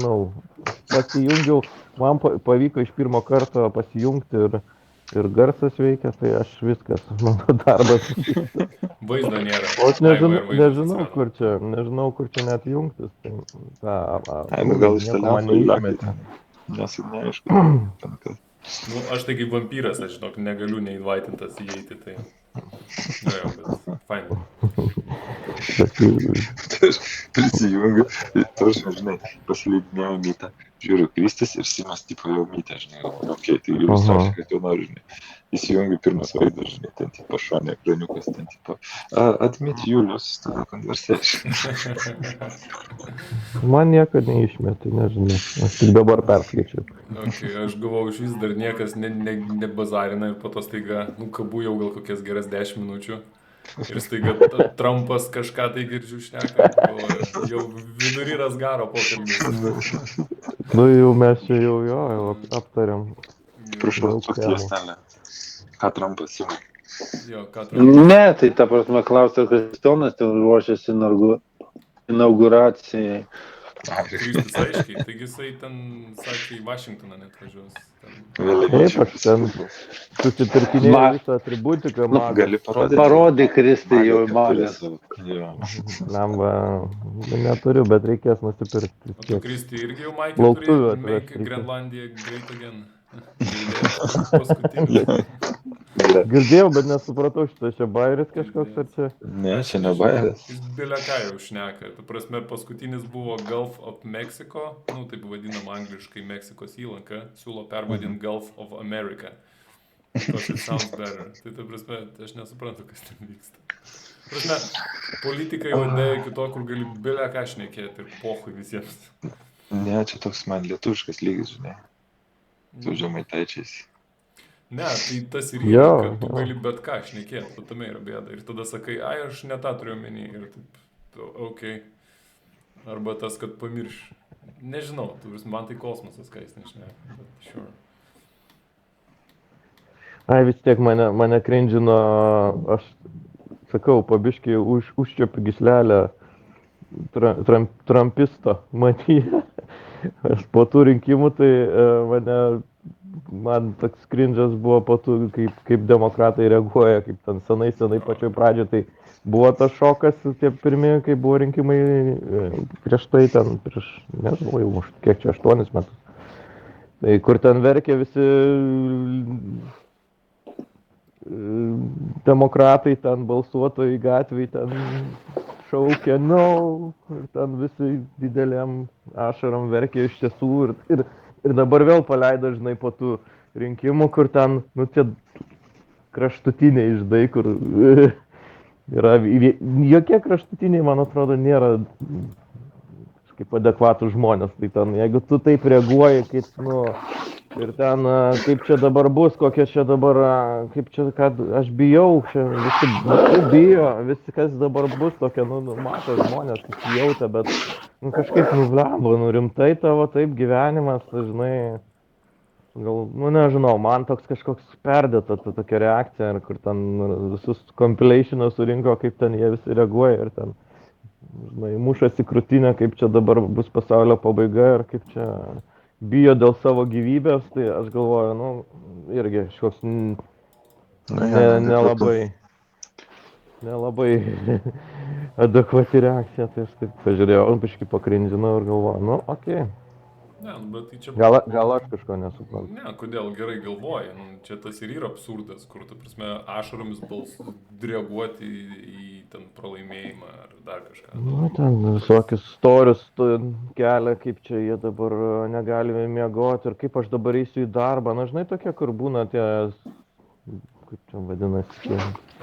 nu, pasijungiau, man pavyko iš pirmo karto pasijungti ir garsas veikia, tai aš viskas, mano darbas. Vaizdo nėra. O aš Ai, va, ir vaizdas atsirado. nežinau, kur čia net jungtis, tai Ai, nu gal iš nieko man telefo yra, neišmetė. neaišku. Ten, kad... Nu, aš tai kaip vampyras, aš žinok, negaliu neįvaitintas įeiti, tai... Nu jo, bet fainai. Aš prisijungiu, tu aš, žinai, pasileidinėjau mytą, žiūriu Kristis ir Simas tipo jau mytę, žinai, okei, tai iliustracija, kad jau noriu, žinai. Įsijungiu pirmas vaizdas, žinai, ten tipo šonė ekraniukas, ten tipo admit Julius, tada conversation. Man nieko neišmetė, nežinau, aš tik dabar perskaičiau. Okay, aš galvau, iš vis dar niekas nebazarina ir po to staiga, nu, kabu jau gal kokias geras 10 minučių. Ir staiga Trumpas kažką tai girdžiu šneka, jau vidury Rasgaro pokalbis. Nu jau mes čia jau aptariam. Prašau, pakties ten. Ką Trumpas siūlo? Jo, ką Trumpas. Ne, tai ta prasme klausė, Kristijonas ten ruošiasi inauguracijai. Kristus aiškiai, taigi jisai ten sakė į Vašingtoną net važiuos. Taip, aš ten susipirkinėjau visą atributiką. Gali parodyti. Parodyk, Kristai, jau magės. Namba, neturiu, bet reikės nusipirkti. O tu, Kristi, irgi jau Maikė turi Make Grenlandiją Great Again. Paskutinį. Girdėjau, bet nesupratau, šitas čia bairis kažkoks ar čia? Ne, čia ne bairis. Jis bilia ką jau šneka. Tu prasme, paskutinis buvo Gulf of Mexico, nu taip vadinam angliškai Meksikos įlanka, siūlo pervadinti Gulf of America. Because it sounds better. Tai tu prasme, aš nesuprantu, kas ten vyksta. Prasme, politikai vadėjo iki to, kur gali bilia ką šnekėti ir pohui visiems. Ne, čia toks man lietuviškas lygis, žinai. Su žemaitaičiais. Ne, tai tas ir yra, kad tu gali bet ką šnekėti, o tame yra bėda. Ir tada sakai, ai, aš ne tą turiu omeny. Ir taip, okei. Arba tas, kad pamirš. Nežinau, man tai kosmosas, ką jis nešneka. Bet sure. Ai, vis tiek mane krindžino, aš sakau, pabiškai užčiapi gyslelę Trumpisto matyje. Aš po tų rinkimų, tai man toks krindžas buvo po tų, kaip demokratai reaguoja, kaip ten senai pačioj pradžioje, tai buvo tas šokas, tie pirmi, kai buvo rinkimai prieš tai ten, nežinau, jau kiek čia 8 metus. Tai kur ten verkė visi demokratai, ten balsuotojai gatvėj, ten šaukė, no, ir ten visi didelėm ašarom verkė iš tiesų ir dabar vėl paleido, žinai, po tų rinkimų, kur ten, nu, tie kraštutiniai išdai, kur yra, jokie kraštutiniai, man atrodo, nėra kaip adekvatų žmonės, tai ten, jeigu tu taip reaguoji, kaip, nu, ir ten, kaip čia dabar bus, kokia čia dabar, kaip čia, kad aš bijau, čia visi bijo, visi kas dabar bus, tokia, nu mato žmonės, kaip jautė, bet, nu, kažkaip nublemba, nu, rimtai tavo taip gyvenimas, žinai, gal, nu, nežinau, man toks kažkoks perdėta ta tokia reakcija, ir kur ten visus compilation'ą surinko, kaip ten jie visi reaguoja, ir ten, žinai, mušasi krūtinę, kaip čia dabar bus pasaulio pabaiga, ir kaip čia bijo dėl savo gyvybės, tai aš galvoju, nu, irgi kažkoks nelabai adekvati reakcija, tai aš taip pažiūrėjau, biškį pakrindžinau ir galvoju, nu, okei. Ne, bet tai čia... Gal aš kažko nesuprantu. Ne, kodėl gerai galvoji, nu, čia tas ir yra absurdas, kur, tu prasme, ašaromis reaguoti į ten pralaimėjimą ar dar kažką. Nu, ten visokius storius kelia, kaip čia jie dabar negalime miegoti ir kaip aš dabar eisiu į darbą. Na, žinai, tokie, kur būna tie, kaip čia vadinasi, tie...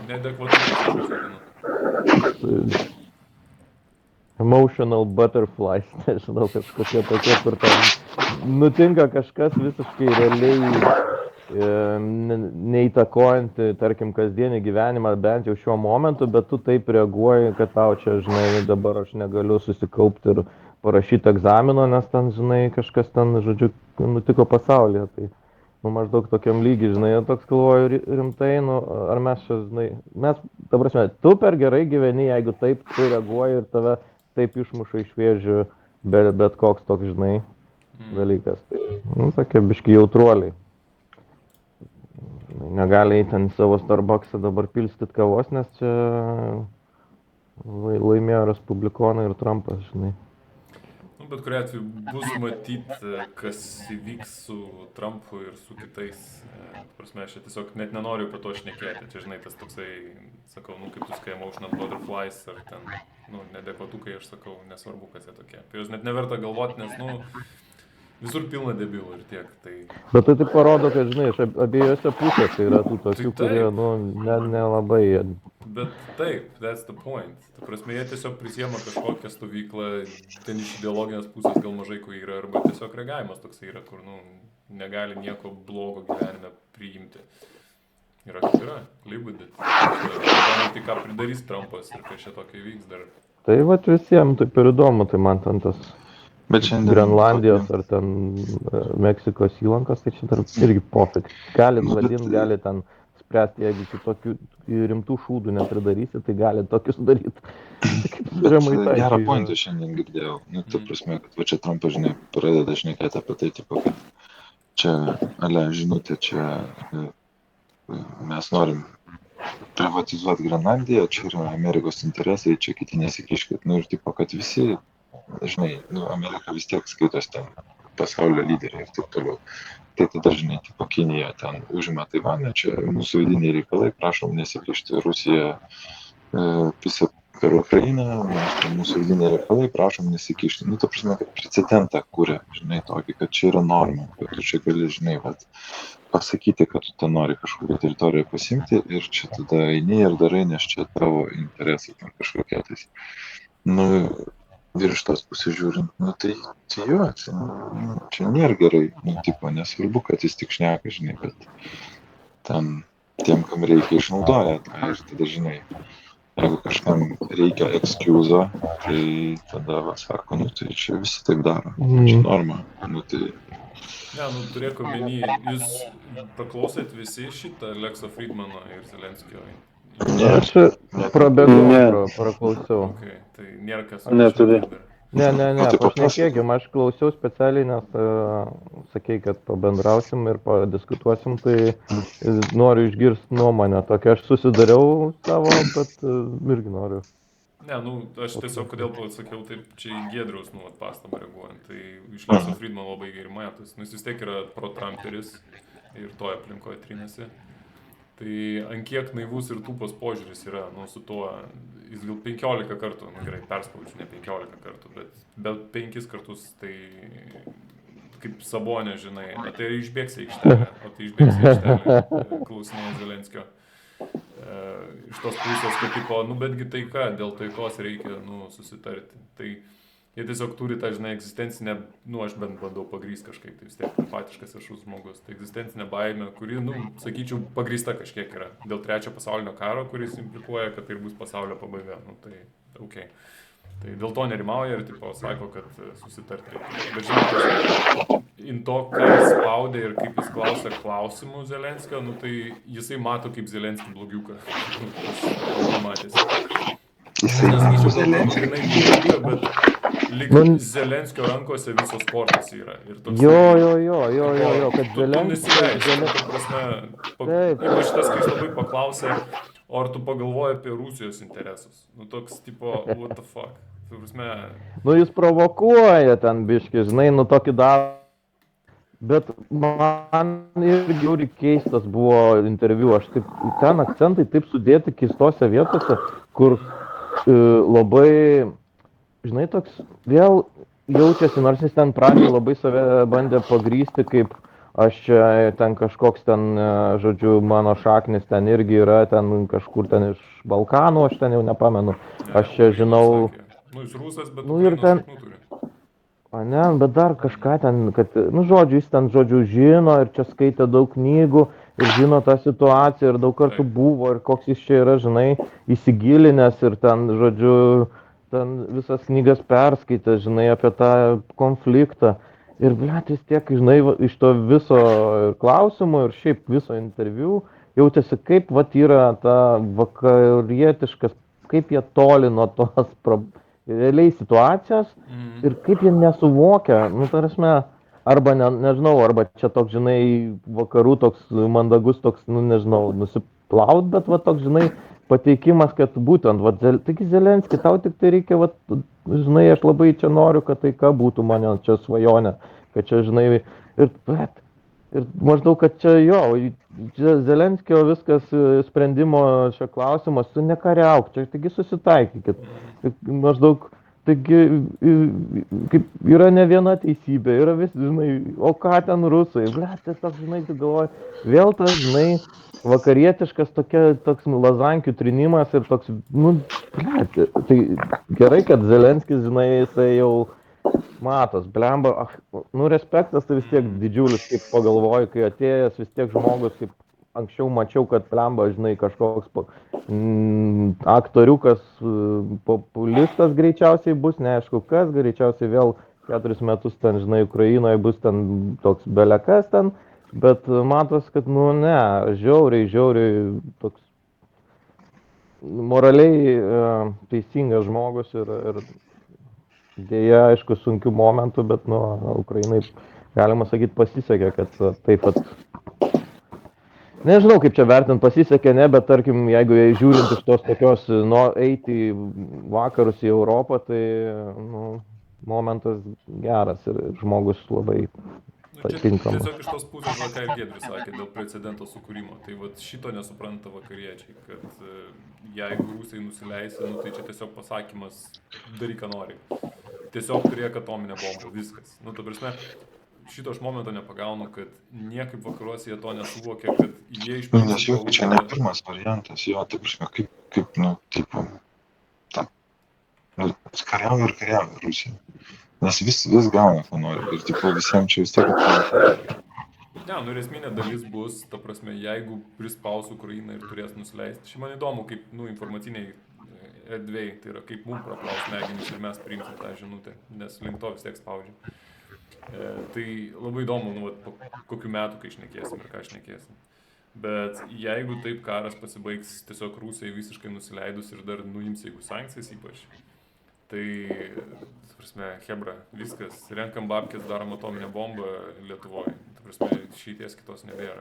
Neadekvatus vadinu. Emotional butterflies, nežinau, kažkokie tokie, kur ten nutinka kažkas visiškai realiai neįtakojantį, tarkim, kasdienį gyvenimą, bent jau šiuo momentu, bet tu taip reaguoji, kad tau čia, žinai, dabar aš negaliu susikaupti ir parašyti egzamino, nes ten, žinai, kažkas ten, žodžiu, nutiko pasaulyje. Tai, nu, maždaug tokiam lygiai, žinai, toks galvoju rimtai, nu, ar mes čia, žinai, ta prasme, tu per gerai gyveni, jeigu taip tu reaguoji ir tave taip išmuša iš vėžių bet koks toks, žinai, dalykas. Tai, tokie biški jautruoliai. Negali eiti ten savo Starbucks'ą dabar pilstyt kavos, nes čia laimėjo Respublikonai ir Trumpas, žinai. Bet kuriuo atveju bus matyti, kas įvyks su Trumpu ir su kitais. Prasme, aš tiesiog net nenoriu apie to šnekėti. Čia, žinai, tas toksai, sakau, kaip tu sakai, emotional butterflies ar ten, nedekvatukai, aš sakau, nesvarbu, kas jie tokie. Apie juos net neverta galvoti, nes, visur pilna debilų ir tiek. Tai... Bet tai parodo, kad, žinai, iš abiejose pusėse yra tų tokių, kurie, nelabai... Bet taip, that's the point. Ta prasme, jie tiesiog prisiema kažkokią stovyklą, ten iš ideologinės pusės gal mažai ko yra, arba tiesiog reagavimas toksai yra, kur, negali nieko blogo gyvenime priimti. Yra kaip yra, live with it. Tai ką pridarys Trumpas ir kas čia tokio įvyks dar. Tai vat visiems taip ir įdomu, tai man ten tas Grenlandijos ar ten Meksikos įlankos, tai čia dar irgi pofik. Galit vadinti, galit ten spręsti, jeigu tu tokių rimtų šūdų nepridarysi, tai gali tokius daryti. Gerą pointą šiandien girdėjau. Ta prasme, kad va čia Trumpas, žinai, pradeda šnekėti apie tai, tipo, kad čia, žinutė, čia mes norim privatizuoti Grenlandiją, čia yra Amerikos interesai, čia kiti nesikiškit. Ir tipo, kad visi, žinai, Amerika vis tiek skaitos ten pasaulio lyderiai ir taip toliau. Tai tada, žinai, tipo Kinija ten užima Taivaną, čia mūsų vidiniai reikalai, prašom nesikišti, Rusija pisa per Ukrainą, mūsų vidiniai reikalai, prašom nesikišti. Ta prasme, kad precedentą kūrė, žinai, tokį, kad čia yra norma, kad tu čia gali, žinai, pasakyti, kad tu ten nori kažkokią teritoriją pasimti ir čia tada eini ir darai, nes čia tavo interesai ten kažkokie tais. Ir iš tos pusės žiūrint, tai jo, čia nėra gerai, tipo, nesvarbu, kad jis tik šneka, žinai, bet ten tiem, kam reikia, išnaudoja tą ir tada, žinai, jeigu kažkam reikia excuse'o, tai tada, sako, tai čia visi taip daro, čia norma, tai... Ne, turėk omeny, jūs paklausėt visi šitą Lexo Friedmano ir Zelenskio? Aš prabėgau, praklausiau. Okay, tai nėra kas... Neturi. Ne, pašnekėkim, aš klausiau specialiai, nes sakei, kad pabendrausim ir padiskutuosim, tai noriu išgirsti nuomonę. Tokia aš susidariau savo, bet irgi noriu. Ne, aš tiesiog kodėl pasakiau taip, čia į Giedriaus pastabą reaguojant, tai iš Lexo Friedman labai gerai matos, jis vis tiek yra pro-Trumperis ir toje aplinkoje trinasi. Tai ant kiek naivus ir tūpos požiūris yra, su tuo, jis gal 15 kartų, gerai, perspaudžiu, ne 15 kartų, bet 5 kartus, tai kaip Sabonė, žinai, tai išbėgs į aikštelę, o tai išbėgs į aikštelę, klausinėjo Zelenskio. Iš tos pusės, kad tipo, betgi taika, dėl taikos reikia, susitarti. Tai jie tiesiog turi tą, žinai, egzistencinę, aš bent bandau pagrįsti kažkaip, tai vis tiek empatiškas ašus žmogus, tai egzistencinė baimė, kuri, sakyčiau, pagrįsta kažkiek yra dėl trečio pasaulinio karo, kuris implikuoja, kad tai bus pasaulio pabaiga, tai okei. Tai dėl to nerimauja ir, tipo, sako, kad susitarti reikia. Bet žinai, to, ką jis spaudė ir kaip jis klausė klausimų Zelenskio, tai jisai mato kaip Zelenskį blogiuką. Matėsi. Nesakyčiau, Zelenskį, bet lyg Zelenskio rankose visos kortos yra. Jo, kad Zelenskis... Ypač tas, kai jis labai paklausė, o ar tu pagalvoji apie Rusijos interesus? Toks tipo, what the fuck? Jis provokuoja ten biškį, žinai, tokį daro. Bet man irgi keistas buvo interviu, aš taip, ten akcentai taip sudėti keistose vietose, kur labai, žinai, toks vėl jaučiasi, nors jis ten pradžiai labai save bandė pagrįsti, kaip aš čia ten kažkoks ten, žodžiu, mano šaknis ten irgi yra, ten kažkur ten iš Balkanų, aš ten jau nepamenu, aš čia žinau... Jis rusas, bet ir ten... Ne, bet dar kažką ten, kad, žodžiu, jis ten, žino ir čia skaitė daug knygų ir žino tą situaciją ir daug kartų buvo ir koks jis čia yra, žinai, įsigilinęs ir ten, žodžiu, ten visas knygas perskaitė, žinai, apie tą konfliktą. Ir, vis tiek, žinai, iš to viso klausimo ir šiaip viso interviu jautėsi, kaip, yra ta vakarietiškas, kaip jie toli nuo tos realiai situacijos ir kaip jie nesuvokia, nu, tarsi, arba nežinau, arba čia toks, žinai, vakarų toks mandagus, toks, nu, nežinau, nusiplaut, bet va toks, žinai, pateikimas, kad būtent, va, taigi Zelenski, tau tik tai reikia, va, žinai, aš labai čia noriu, kad taika būtų mane čia svajonė, kad čia, žinai, ir maždaug, kad čia jo, čia Zelenskio viskas sprendimo šio klausimas, tu nekariauk, čia taigi susitaikykit, maždaug, taigi kaip yra ne viena teisybė, yra vis, žinai, o ką ten rusai, tiesiog, žinai, tu galvoji, vėl tas, žinai, vakarietiškas toks lazankių trinimas ir toks, nu, tai gerai, kad Zelenskis, žinai, jisai jau matos, blemba, nu, respektas tai vis tiek didžiulis, kaip pagalvoju, kai atėjęs vis tiek žmogus, kaip anksčiau mačiau, kad blemba, žinai, kažkoks aktoriukas, populistas greičiausiai bus, neaišku kas, greičiausiai vėl 4 metus ten, žinai, Ukrainoje bus ten toks belekas ten, bet matos, kad, nu, ne, žiauriai toks moraliai teisingas žmogus ir dėja, aišku, sunkių momentų, bet, nu, Ukrainai, galima sakyti, pasisekė, kad taip pat, nežinau, kaip čia vertint, pasisekė, ne, bet, tarkim, jeigu žiūrint iš tos tokios, eiti į vakarus į Europą, tai, nu, momentas geras ir žmogus labai tinkamas. Tiesiog iš tos pusės, ką ir Giedrius sakė, dėl precedento sukūrimo, tai vat šito nesupranta vakariečiai, kad jeigu rusai nusileisi, nu, tai čia tiesiog pasakymas, daryk, ką nori. Tiesiog turėk atominę bombą, viskas. Nu, ta prasme, šito aš momento nepagaunu, kad niekaip vakaruose jie to nesuvokia, kad jie iš principo... Nes jau čia ne pirmas variantas, jo, ta prasme, kaip, nu, tipo, kariauja Rusija. Nes vis gauna, ko nori, ir tipo visiems čia vis tiek... Ne, nu ir esminė dalis bus, ta prasme, jeigu prispaus Ukrainą ir turės nusileisti. Šiaip man įdomu, kaip, nu, informaciniai erdvėjai, tai yra kaip mums praplaus smegenys ir mes priimsim tą žinutę, nes link to vis tiek spaudžia. Tai labai įdomu, nu, po kokių metų, kai šnekėsim ir ką šnekėsim. Bet jeigu taip karas pasibaigs tiesiog Rusijai visiškai nusileidus ir dar nuims, jeigu sankcijas ypač, tai, ta prasme, hebra, viskas, renkam babkės, darom atominę bombą Lietuvoje. Ta prasme, išeities kitos nebėra.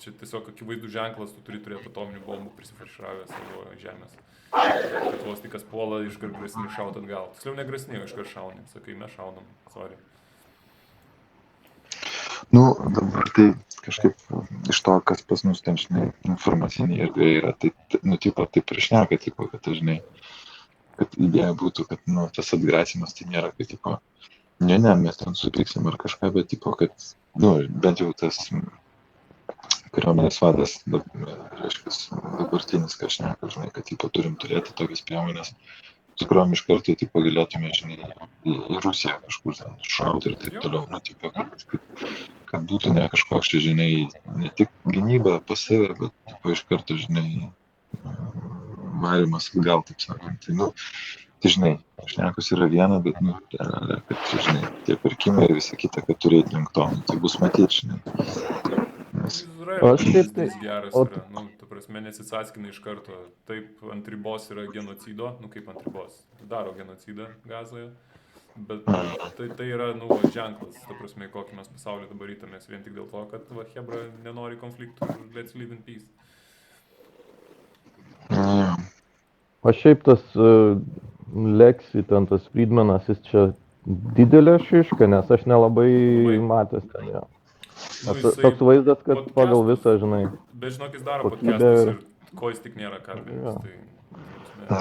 Čia tiesiog akivaizdų ženklas, tu turi turėti atominių bombų prisifarširavę savo žemės. Kad vos tik kas puola, iškart grasini šaut atgal. Tiksliau negrasini, iškart šauni. Sakai, mes šaunam, sorry. Nu, dabar tai kažkaip iš to, kas pas mus ten, žinai, informaciniai erdvėje yra, tai, nu, tipo, taip ir šneka, tipo, kad, žinai, kad idėja būtų, kad, nu, tas atgrasimas tai nėra, kad, tipo, ne, mes ten supyksim ar kažką, bet, tipo, kad, nu, bent jau tas kariuomenės vadas, reiškia, dabartinis, ką šneka, žinai, kad, tipo, turim turėti tokias priemonės, su kuriuom iš karto, tipo, galėtume, žinai, į Rusiją kažkur ten šauti ir taip toliau, nu, tipo, kad būtų ne kažkoks, žinai, ne tik gynyba pas save, bet, tipo, iš karto, žinai, varimas atgal, taip sakant. Tai, nu, tai, žinai, šnekos yra viena, bet, nu, kad, žinai, tie pirkimai ir visa kita, kad turėti link to, tai bus matyti, žinai. Izraelis geras yra, nu, ta prasme, nesisatskina iš karto. Taip, ant ribos yra genocido, nu, kaip ant ribos, daro genocidą Gazoje, bet tai yra, nu, ženklas, ta prasme, kokį mes pasaulį dabar rytamės, vien tik dėl to, kad, va, hebra nenori konfliktų, let's live in peace. O šiaip tas Lexi, ten tas Friedmanas, jis čia didelė šiška, nes aš nelabai matęs ten jo. Toks vaizdas, kad pagal visą, žinai. Bet žinok, jis daro podcastus ir ko jis tik nėra kalbėjęs.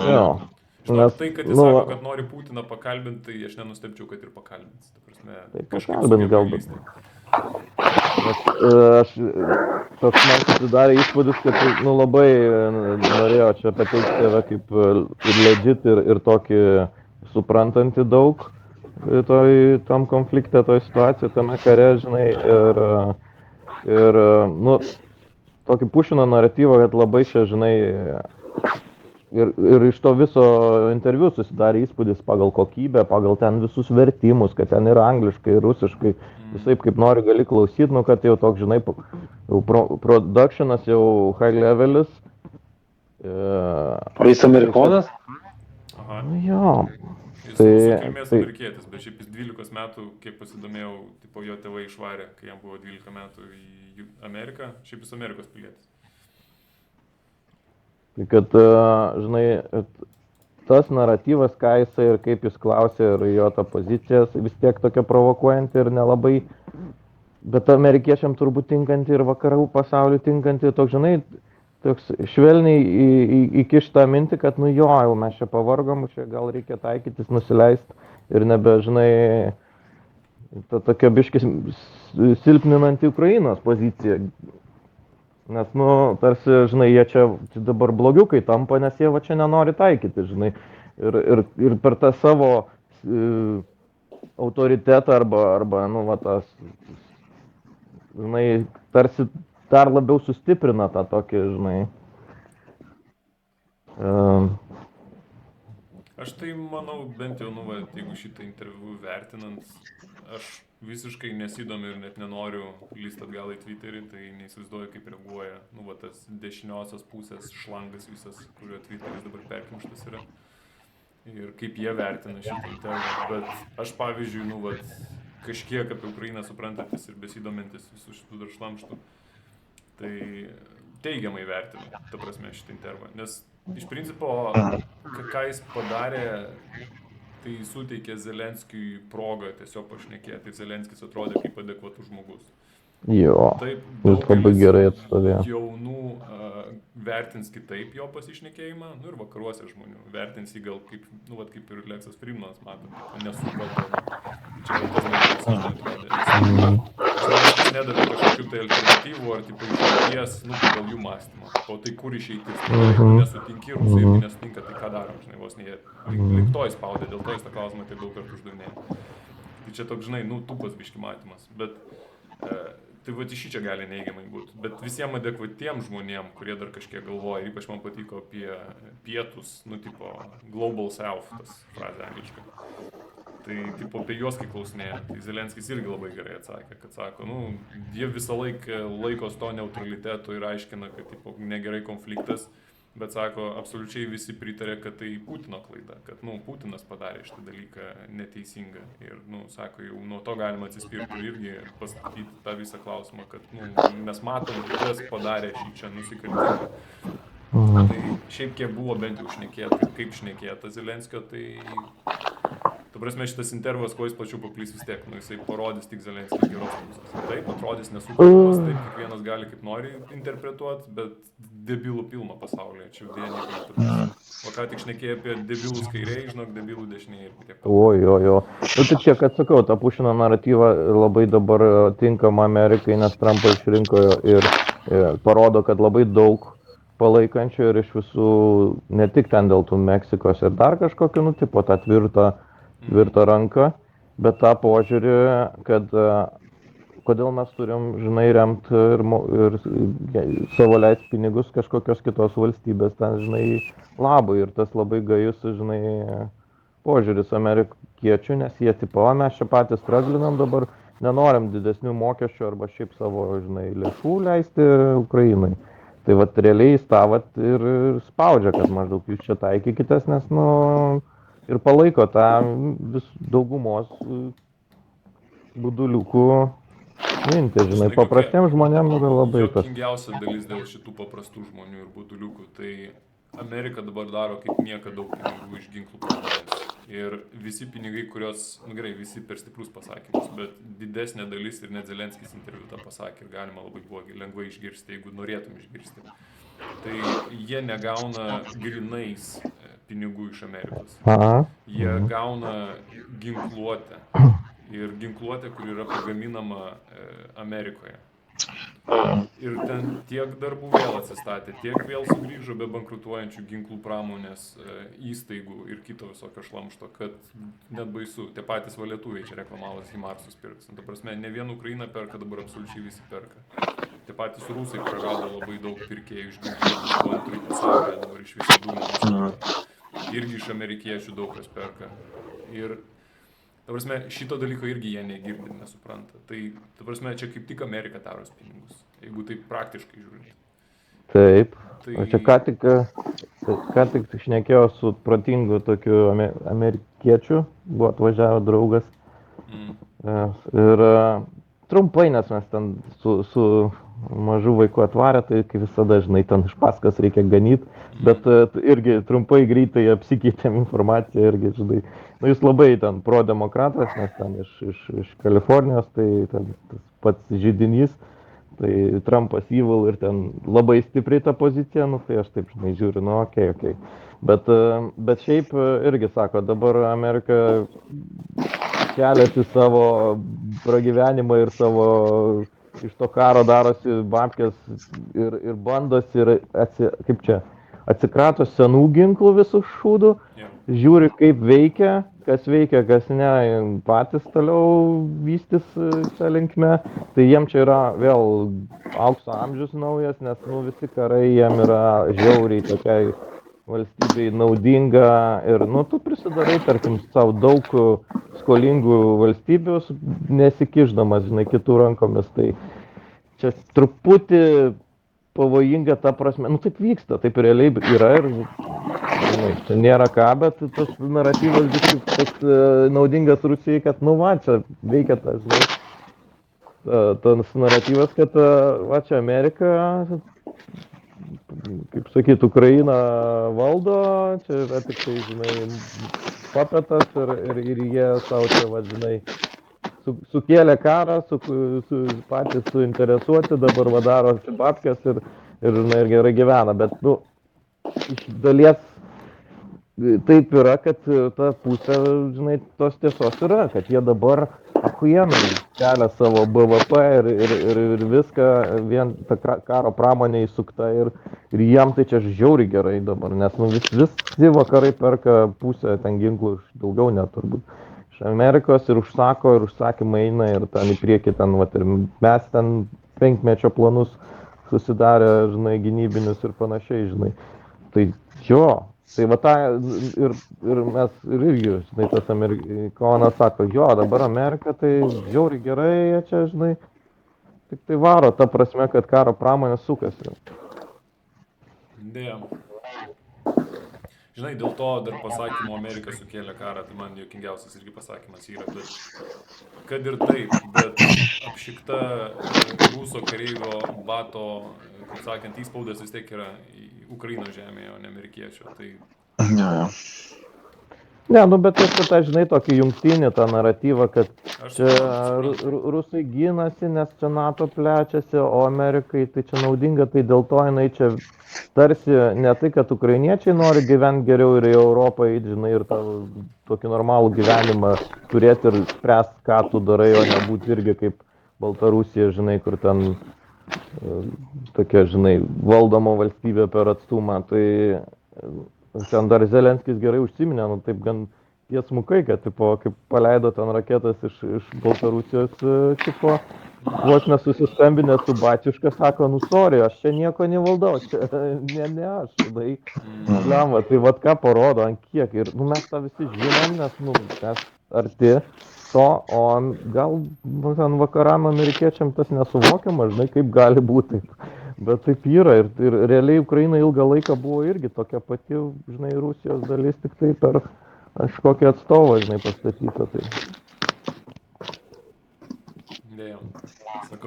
Jo. Žinok, tai, kad jis sako, kad nori Putiną pakalbinti, tai aš nenustebčiau, kad ir pakalbins. Tai pakalbint galbūt. Aš toks man susidarė įspūdis, kad, nu, labai norėjo čia pateikti save kaip ir legit ir tokį suprantantį daug tam konflikte, toj situacijai, tame kare, žinai, ir nu, tokį Pušino naratyvą, kad labai čia, žinai, ir iš to viso interviu susidarė įspūdis pagal kokybę, pagal ten visus vertimus, kad ten ir angliškai, ir rusiškai, visaip kaip nori gali klausyti, nu, kad jau toks, žinai, jau productionas jau high levelis. O jis amerikonas? Aha. Nu jo. Jis Tai- rusų kilmės tai- amerikietis, bet šiaip jis 12 metų, kiek pasidomėjau, tipo jo tėvai išvarė, kai jam buvo 12 metų į Ameriką, šiaip jis Amerikos pilietis. Tai kad, žinai, tas naratyvas, ką jisai ir kaip jis klausė ir jo ta pozicija, vis tiek tokia provokuojanti ir nelabai, bet amerikiečiam turbūt tinkanti ir vakarų pasauliu tinkanti, toks, žinai, toks švelniai įkištą mintį, kad, nu jo, jau mes čia pavargom, čia gal reikia taikytis, nusileisti ir nebežinai, ta tokia biškis silpninanti Ukrainos pozicija. Nes, nu, tarsi, žinai, jie čia dabar blogiukai tampa, nes jie va čia nenori taikyti, žinai. Ir per tą savo autoritetą arba, nu, va, tas, žinai, tarsi dar labiau sustiprina tą tokį, žinai. Aš tai manau, bent jau, nu, va, jeigu šitą interviu vertinant, aš visiškai nesidomiu ir net nenoriu lysti atgal į Twitterį, tai neįsivaizduoju, kaip reaguoja, nu, va, tas dešiniosios pusės šlangas visas, kurio Twitteris dabar perkimštas yra. Ir kaip jie vertina šitą interviu. Bet aš, pavyzdžiui, nu, va, kažkiek apie Ukrainą suprantantis ir besidomintis visų šitų dar šlamštų, tai teigiamai vertinu, ta prasme, šitą intervą. Nes iš principo, ką jis padarė, tai suteikė Zelenskiui progą tiesiog pašnekėti. Tai Zelenskis atrodė kaip adekvatus žmogus. Jo, Taip, jis labai gerai atstovėjo. jaunų vertins kitaip jo pasišnekėjimą, nu ir vakaruose žmonių vertins jį gal kaip, nu, vat, kaip ir Leksas Frimnas, matom, nesukalbama. Čia gal tas dalykas, man atrodė. Zelenskis nedavė kažkokių tai alternatyvų ar tipo išeities, nu, pagal jų mąstymą. O tai kur išeitis? Tai jeigu nesutinki, rusai irgi nesutinka, tai ką darom, žinai, vos ne jie link to įspaudė, dėl to jis tą klausimą taip daug kartų uždavinėjo. Tai čia toks, žinai, nu, tupas biški matymas. Bet tai va iš čia gali neigiamai būti. Bet visiems adekvatiem žmonėm, kurie dar kažkiek galvoja, ir ypač man patiko apie pietus, nu, tipo, Global South, tas frazė angliška. Tai, tipo, apie juos kai klausinėja, tai Zelenskis irgi labai gerai atsakė, kad sako, nu, jie visą laiką laikos to neutraliteto ir aiškina, kad, tipo, negerai konfliktas, bet sako, absoliučiai visi pritarė, kad tai Putino klaida, kad, nu, Putinas padarė šitą dalyką neteisingą. Ir, nu, sako, jau nuo to galima atsispirti ir irgi pasakyti tą visą klausimą, kad, nu, mes matom, kas padarė šį čia nusikaltimą. Tai šiaip kiek buvo bent jau šnekėta, kaip šnekėta Zelenskio, tai, ta prasme, šitas intervas, kuo jis plačiau paplys vis tiek, nu, jisai parodys tik Zelenskis geros pusės. Taip, atrodys nesukalbamas, taip, kiekvienas gali kaip nori interpretuoti, bet debilų pilno pasaulyje, čia dėja negali. O ką tik šnekėjai apie debilus kairiai, žinok, debilų dešiniai ir tiek. Jo. Nu, tai čia, kad sakau, ta Pušino naratyva labai dabar tinkama Amerikai, nes Trumpą išrinko ir parodo, kad labai daug palaikančių ir iš visų, ne tik ten dėl tų Meksikos ir dar kažkokio, nu, tipo tą tvirtą ranką, bet tą požiūrį, kad kodėl mes turim, žinai, remti ir savo leist pinigus kažkokios kitos valstybės, ten, žinai, labui. Ir tas labai gajus, žinai, požiūris amerikiečių, nes jie tipo, mes čia patys straglinam dabar, nenorim didesnių mokesčių arba šiaip savo, žinai, lėšų leisti Ukrainai. Tai vat realiai jis tą vat ir spaudžia, kad maždaug jūs čia taikykitės, nes, nu, ir palaiko tą daugumos buduliukų mintį, žinai, paprastiems žmonėms yra labai tas. Juokingiausia dalis dėl šitų paprastų žmonių ir buduliukų, tai Amerika dabar daro kaip niekada daug pinigų iš ginklų pramonės. Ir visi pinigai, kurios, nu gerai, visi per stiprus pasakymus, bet didesnė dalis ir net Zelenskis interviu tą pasakė ir galima labai buvo lengvai išgirsti, jeigu norėtum išgirsti. Tai jie negauna grinais pinigų iš Amerikos. Jie gauna ginkluotę. Ir ginkluotė, kur yra pagaminama Amerikoje. Ir ten tiek darbų vėl atsistatė, tiek vėl sugrįžo be bankrutuojančių ginklų pramonės įstaigų ir kito visokio šlamšto, kad net baisu. Tie patys valietuviai čia reklamavos Himarsus pirks. Ta prasme, ne vien Ukraina perka, dabar absoliučiai visi perka. Tie patys rusai prarado labai daug pirkėjų iš ginklų po antrąjį pasaulį, dabar iš visų dūmų. Irgi iš amerikiečių daug kas perka. Ir ta prasme, šito dalyko irgi jie negirdi, nesupranta. Tai, ta prasme, čia kaip tik Amerika daros pinigus, jeigu taip praktiškai žiūrint. Taip. Tai O čia ką tik šnekėjau su protingu tokiu amerikiečiu, buvo atvažiavo draugas. Ir trumpai, nes mes ten su mažu vaiku atvarė, tai kaip visada, žinai, ten iš paskas reikia ganyti, bet irgi trumpai greitai apsikeitėm informaciją irgi, žinai. Nu, jis labai ten pro-demokratas, nes ten iš Kalifornijos, tai ten tas pats židinys. Tai Trumpas evil ir ten labai stipriai ta pozicija, nu tai aš taip, žinai, žiūriu, nu okei. Bet šiaip irgi sako, dabar Amerika keliasi savo pragyvenimą ir savo iš to karo darosi babkės ir bandosi ir atsikrato senų ginklų visų šūdų, žiūri kaip veikia, kas ne, patys toliau vystys šią linkmę, tai jiem čia yra vėl aukso amžius naujas, nes visi karai jiem yra žiauriai tokiai valstybei naudinga ir tu prisidarai, tarkim, savo daug skolingų valstybių, nesikišdamas, žinai, kitų rankomis, tai čia truputį pavojinga ta prasme, taip vyksta, taip realiai yra ir čia nėra ką, bet tas naratyvas vis toks naudingas Rusijai, kad čia veikia tas, žinai, tas naratyvas, kad čia Amerika, kaip sakyt, Ukraina valdo, čia yra tik tai, žinai, papetas ir jie savo čia, žinai, sukėlė karą, patys suinteresuoti, dabar daro babkes ir gerai gyvena, bet, iš dalies taip yra, kad ta pusė, žinai, tos tiesos yra, kad jie dabar achuienai kelia savo BVP ir viską, vien ta karo pramonė įsukta ir jiem tai čia žiauriai gerai dabar, nes visi vakarai perka pusę ten ginklų, daugiau net turbūt, iš Amerikos ir užsakymai eina ir ten į priekį ten, ir mes ten 5-mečio planus susidarę, žinai, gynybinius ir panašiai, žinai. Tai jo, tai tą ir mes irgi, žinai, tas amerikonas sako, jo, dabar Amerika tai žiauriai gerai, jie čia, žinai, tik tai varo, ta prasme, kad karo pramonė sukasi. Deja. Žinai, dėl to dar pasakymo Amerika sukėlė karą, tai man juokingiausias irgi pasakymas yra, bet kad ir taip, bet apšikta Ruso kareivio bato, kaip sakant, įspaudas vis tiek yra Ukrainos žemėje, o ne amerikiečio. Tai... Ne, bet tai, žinai, tokį jungtinį tą naratyvą, kad čia Rusai gynasi, nes čia NATO plečiasi, o Amerikai tai čia naudinga, tai dėl to jinai čia tarsi ne tai, kad ukrainiečiai nori gyventi geriau ir į Europą eiti, žinai, ir tą tokį normalų gyvenimą turėti ir spręsti, ką tu darai, o nebūti irgi kaip Baltarusija, žinai, kur ten tokia, žinai, valdoma valstybė per atstumą. Tai ten dar Zelenskis gerai užsiminė, taip gan tiesmukai, kad, kaip paleido ten raketas iš Baltarusijos, vos nesusiskambinę su Bačiuška, sako, sorry, aš čia nieko nevaldau, čia ne aš, lemva, tai ką parodo, ant kiek, ir mes tą visi žinom, nes, mes arti to, o gal ten vakaram amerikiečiam tas nesuvokiama, žinai, kaip gali būti, bet taip yra, ir realiai Ukraina ilgą laiką buvo irgi tokia pati, žinai, Rusijos dalis, tik tai per kažkokį atstovą, žinai, pastatyta, tai.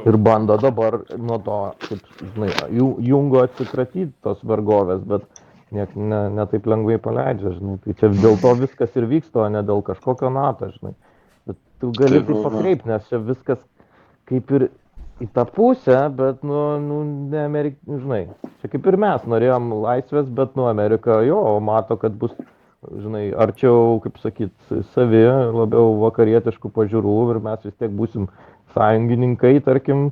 Ir bando dabar nuo to, kaip, žinai, jungo atsikratyti tos vergovės, bet ne taip lengvai paleidžia, žinai, tai čia dėl to viskas ir vyksta, o ne dėl kažkokio NATO, žinai. Bet tu gali taip pakreipti, nes čia viskas kaip ir į tą pusę, bet, ne žinai, čia kaip ir mes norėjom laisvės, bet, Amerika mato, kad bus, žinai, arčiau, kaip sakyt, savi, labiau vakarietiškų pažiūrų ir mes vis tiek būsim sąjungininkai, tarkim,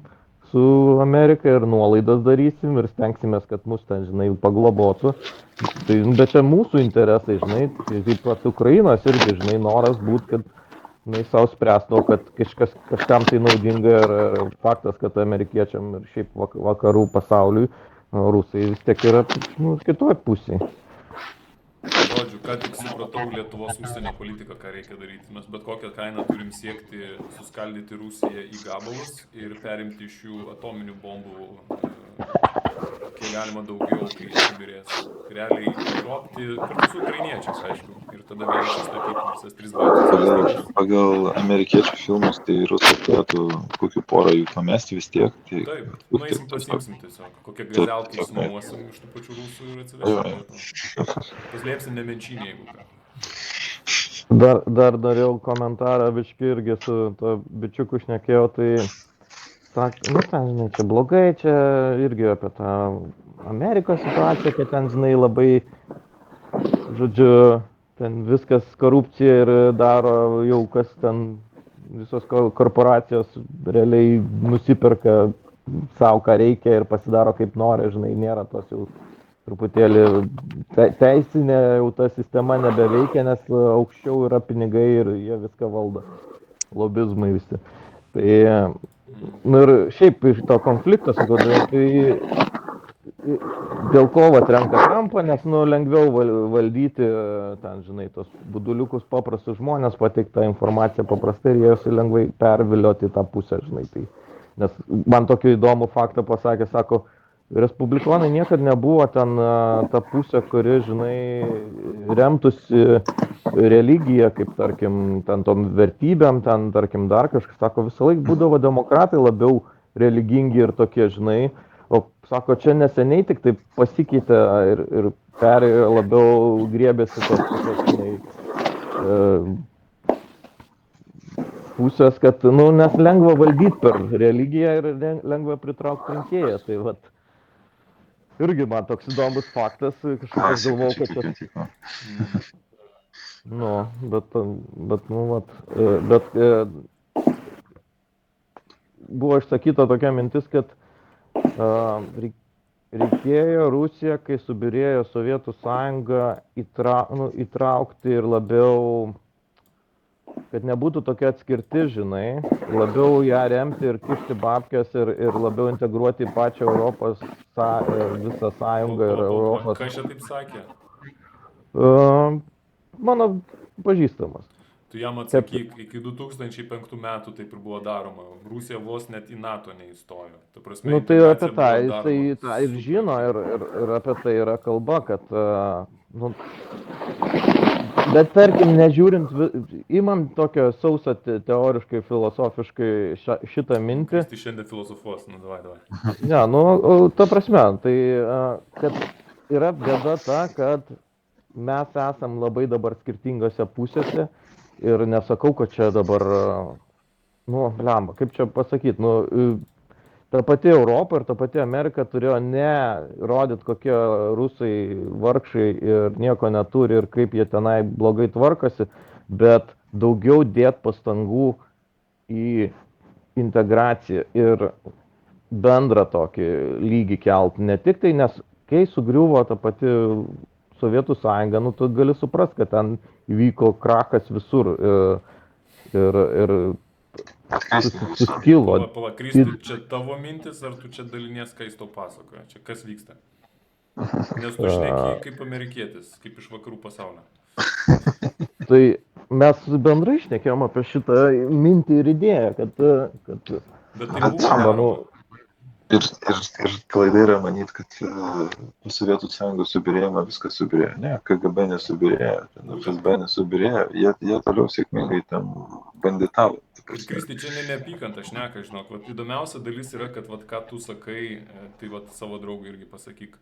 su Amerika ir nuolaidas darysim ir stengsimės, kad mus ten, žinai, paglobotų. Tai, bet čia mūsų interesai, žinai, taip pat Ukrainos irgi, žinai, noras būt, kad, žinai, savo spręstų, kad kažkam tai naudinga ir faktas, kad amerikiečiam ir šiaip vakarų pasauliui, rusai vis tiek yra, kitoj pusėje. Žodžiu, ką tik supratau Lietuvos užsienio politiką, ką reikia daryti. Mes bet kokią kainą turim siekti suskaldyti Rusiją į gabalus ir perimti iš jų atominių bombų, kiek galima daugiau, kai jie subirės. Realiai grobti kartu su ukrainiečiais, aišku, ir tada vėl atsistatyti visas 3 Baltijos valstybės. Pagal amerikiečių filmus, tai rusai turėtų kokių porą jų pamesti vis tiek. Tai Taip, nueisim pasiimsim tiesiog. Kokią gazelkę išsinuomosim iš tų pačių rusų ir atsivesim Lietuvą. Paslėpsim Nemenčinį, jeigu ką. Dar dariau komentarą, biški irgi su to bičiuku šnekėjau, tai nu ten, žinai, čia blogai, čia irgi apie tą Amerikos situaciją, kad ten, žinai, labai, žodžiu, ten viskas korupcija ir daro jau kas ten, visos korporacijos realiai nusiperka savo, ką reikia ir pasidaro kaip nori, žinai, nėra tos jau truputėlį teisinė jau ta sistema nebeveikia, nes aukščiau yra pinigai ir jie viską valdo, lobizmai visi. Tai, nu ir šiaip iš to konflikto, sakau, tai dėl ko renka Trumpą, nes nu lengviau valdyti ten, žinai, tos buduliukus paprastus žmonės, pateikti tą informaciją paprastai ir jie lengvai pervilioti tą pusę, žinai. Tai, nes man tokį įdomų faktą pasakė, sako, respublikonai niekada nebuvo ten ta pusė, kuri, žinai, remtųsi religiją, kaip tarkim, ten tom vertybėm, ten tarkim dar kažkas, sako, visą laiką būdavo demokratai labiau religingi ir tokie, žinai. O sako, čia neseniai tik taip pasikeitė ir perėjo labiau griebėsi tos pusės, kad, nu, nes lengva valdyti per religiją ir lengva pritraukti rinkėją. Tai vat, irgi man toks įdomus faktas, kažkaip galvojau, kad tas... Nu, bet, nu, vat, buvo išsakyta tokia mintis, kad reikėjo Rusiją, kai subirėjo Sovietų sąjunga, įtraukti ir labiau, kad nebūtų tokia atskirti, žinai, labiau ją remti ir kišti babkės ir labiau integruoti į pačią Europos visą sąjungą ir Europos. Kas čia taip sakė? Mano pažįstamas. Tu jam atsakyk, iki 2005 metų taip ir buvo daroma. Rusija vos net į NATO neįstojo. Ta prasme, nu tai apie tą, jisai tą ir žino ir apie tai yra kalba, kad, nu, bet tarkim, nežiūrint, imam tokio sausą teoriškai, filosofiškai šitą mintį. Tai šiandien filosofuos, nu davai. Ne, nu, ta prasme, tai, kad yra bėda ta, kad mes esam labai dabar skirtingose pusėse. Ir nesakau, kad čia dabar, nu, blemba, kaip čia pasakyti, nu, ta pati Europa ir ta pati Amerika turėjo ne rodyti, kokie rusai vargšai ir nieko neturi ir kaip jie tenai blogai tvarkosi, bet daugiau dėti pastangų į integraciją ir bendrą tokį lygį kelt. Ne tik tai, nes kai sugriuvo ta pati Sovietų sąjunga, nu, tu gali suprast, kad ten įvyko krachas visur ir suskilo. Pala, Kristi, čia tavo mintis, ar tu čia dalinies, ką jis tau pasakoja? Čia kas vyksta? Nes tu šneki kaip amerikietis, kaip iš vakarų pasaulio. Tai mes bendrai šnekėjom apie šitą mintį ir idėją, kad bet tai buvo, Ir klaida yra manyti, kad Sovietų sąjungos subirėjimą viskas subirėjo. Ne, KGB nesubirėjo, FSB nesubirėjo, jie toliau sėkmingai tam banditavo. Kristi, čia neapykantą šneka, žinok. Vat įdomiausia dalis yra, kad vat, ką tu sakai, tai vat, savo draugui irgi pasakyk.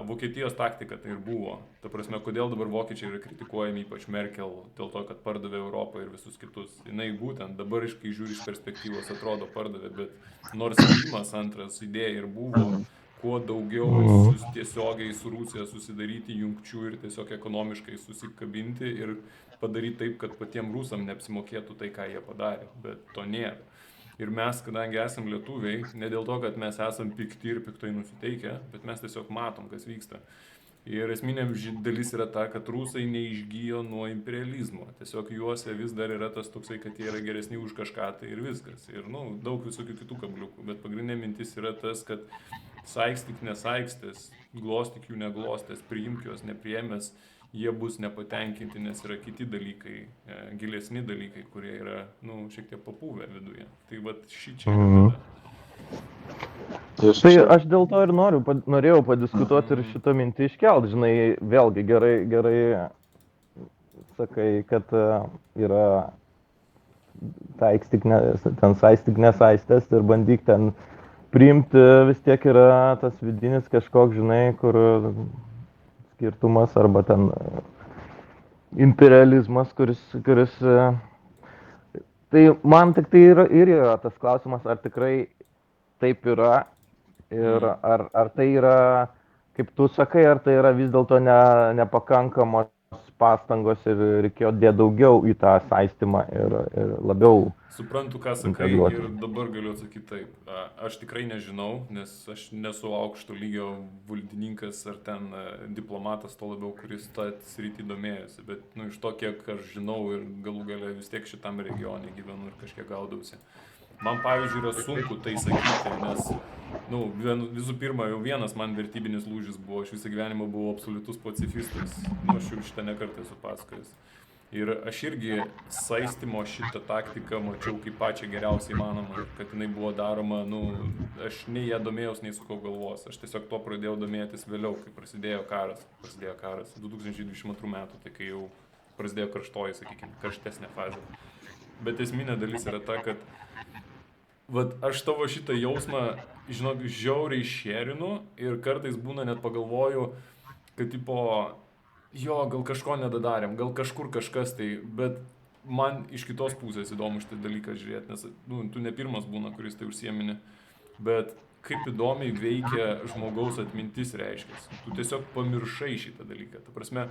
Vokietijos taktika tai ir buvo. Ta prasme, kodėl dabar vokiečiai yra kritikuojami, ypač Merkel, dėl to, kad pardavė Europą ir visus kitus. Jinai būtent dabar, kai žiūri iš perspektyvos, atrodo pardavė, bet nors Krymas antras idėja ir buvo, kuo daugiau tiesiogiai su Rusija susidaryti jungčių ir tiesiog ekonomiškai susikabinti ir padaryti taip, kad patiems rusam neapsimokėtų tai, ką jie padarė, bet to nėra. Ir mes, kadangi esam lietuviai, ne dėl to, kad mes esam pikti ir piktai nusiteikę, bet mes tiesiog matom, kas vyksta. Ir esminė dalis yra ta, kad rusai neišgyjo nuo imperializmo. Tiesiog juose vis dar yra tas toksai, kad jie yra geresni už kažką, tai ir viskas. Ir, nu, daug visokių kitų kabliukų. Bet pagrindinė mintis yra tas, kad saikstyk nesaikstės, glostyk jų neglostės, priimk juos nepriėmęs, jie bus nepatenkinti, nes yra kiti dalykai, gilesni dalykai, kurie yra, nu, šiek tiek papūvę viduje. Tai vat šį čia yra bėda. Tai aš dėl to ir norėjau padiskutuoti ir šitą mintį iškelt, žinai, vėlgi gerai sakai, kad yra ten saistyk nesaistęs ir bandyk ten priimti, vis tiek yra tas vidinis kažkoks, žinai, kur skirtumas arba ten imperializmas, kuris tai man tik tai yra tas klausimas, ar tikrai taip yra ir ar tai yra, kaip tu sakai, ar tai yra vis dėlto nepakankamos pastangos ir reikėjo dėti daugiau į tą saistymą ir labiau. Suprantu, ką sakai ir dabar galiu atsakyti taip. Aš tikrai nežinau, nes aš nesu aukšto lygio valdininkas ar ten diplomatas, to labiau, kuris tą sritį domėjosi, bet nu, iš to, kiek aš žinau ir galų gale vis tiek šitam regione gyvenu ir kažkiek gaudausi. Man, pavyzdžiui, yra sunku tai sakyti, nes nu, visų pirma, jau vienas man vertybinis lūžis buvo, aš visą gyvenimą buvau absoliutus pacifistas, nu, aš jau šitą nekartą esu pasakojęs. Ir aš irgi saistymo šitą taktiką mačiau kaip pačią geriausiai įmanomą, kad jinai buvo daroma, nu, aš nei ją domėjaus, nei sukau galvos, aš tiesiog to pradėjau domėtis vėliau, kai prasidėjo karas 2022 metų, tai kai jau prasidėjo karštoji, sakykime, karštesnė fazė. Bet esminė dalis yra ta, kad vat aš tavo šitą jausmą, žinok, žiauriai šerinu ir kartais būna net pagalvoju, kad tipo, jo, gal kažko nedadarėm, gal kažkur kažkas tai, bet man iš kitos pusės įdomu šitą dalyką žiūrėti, nes nu, tu ne pirmas būna, kuris tai užsiemini, bet kaip įdomiai veikia žmogaus atmintis reiškias. Tu tiesiog pamiršai šitą dalyką, ta prasme,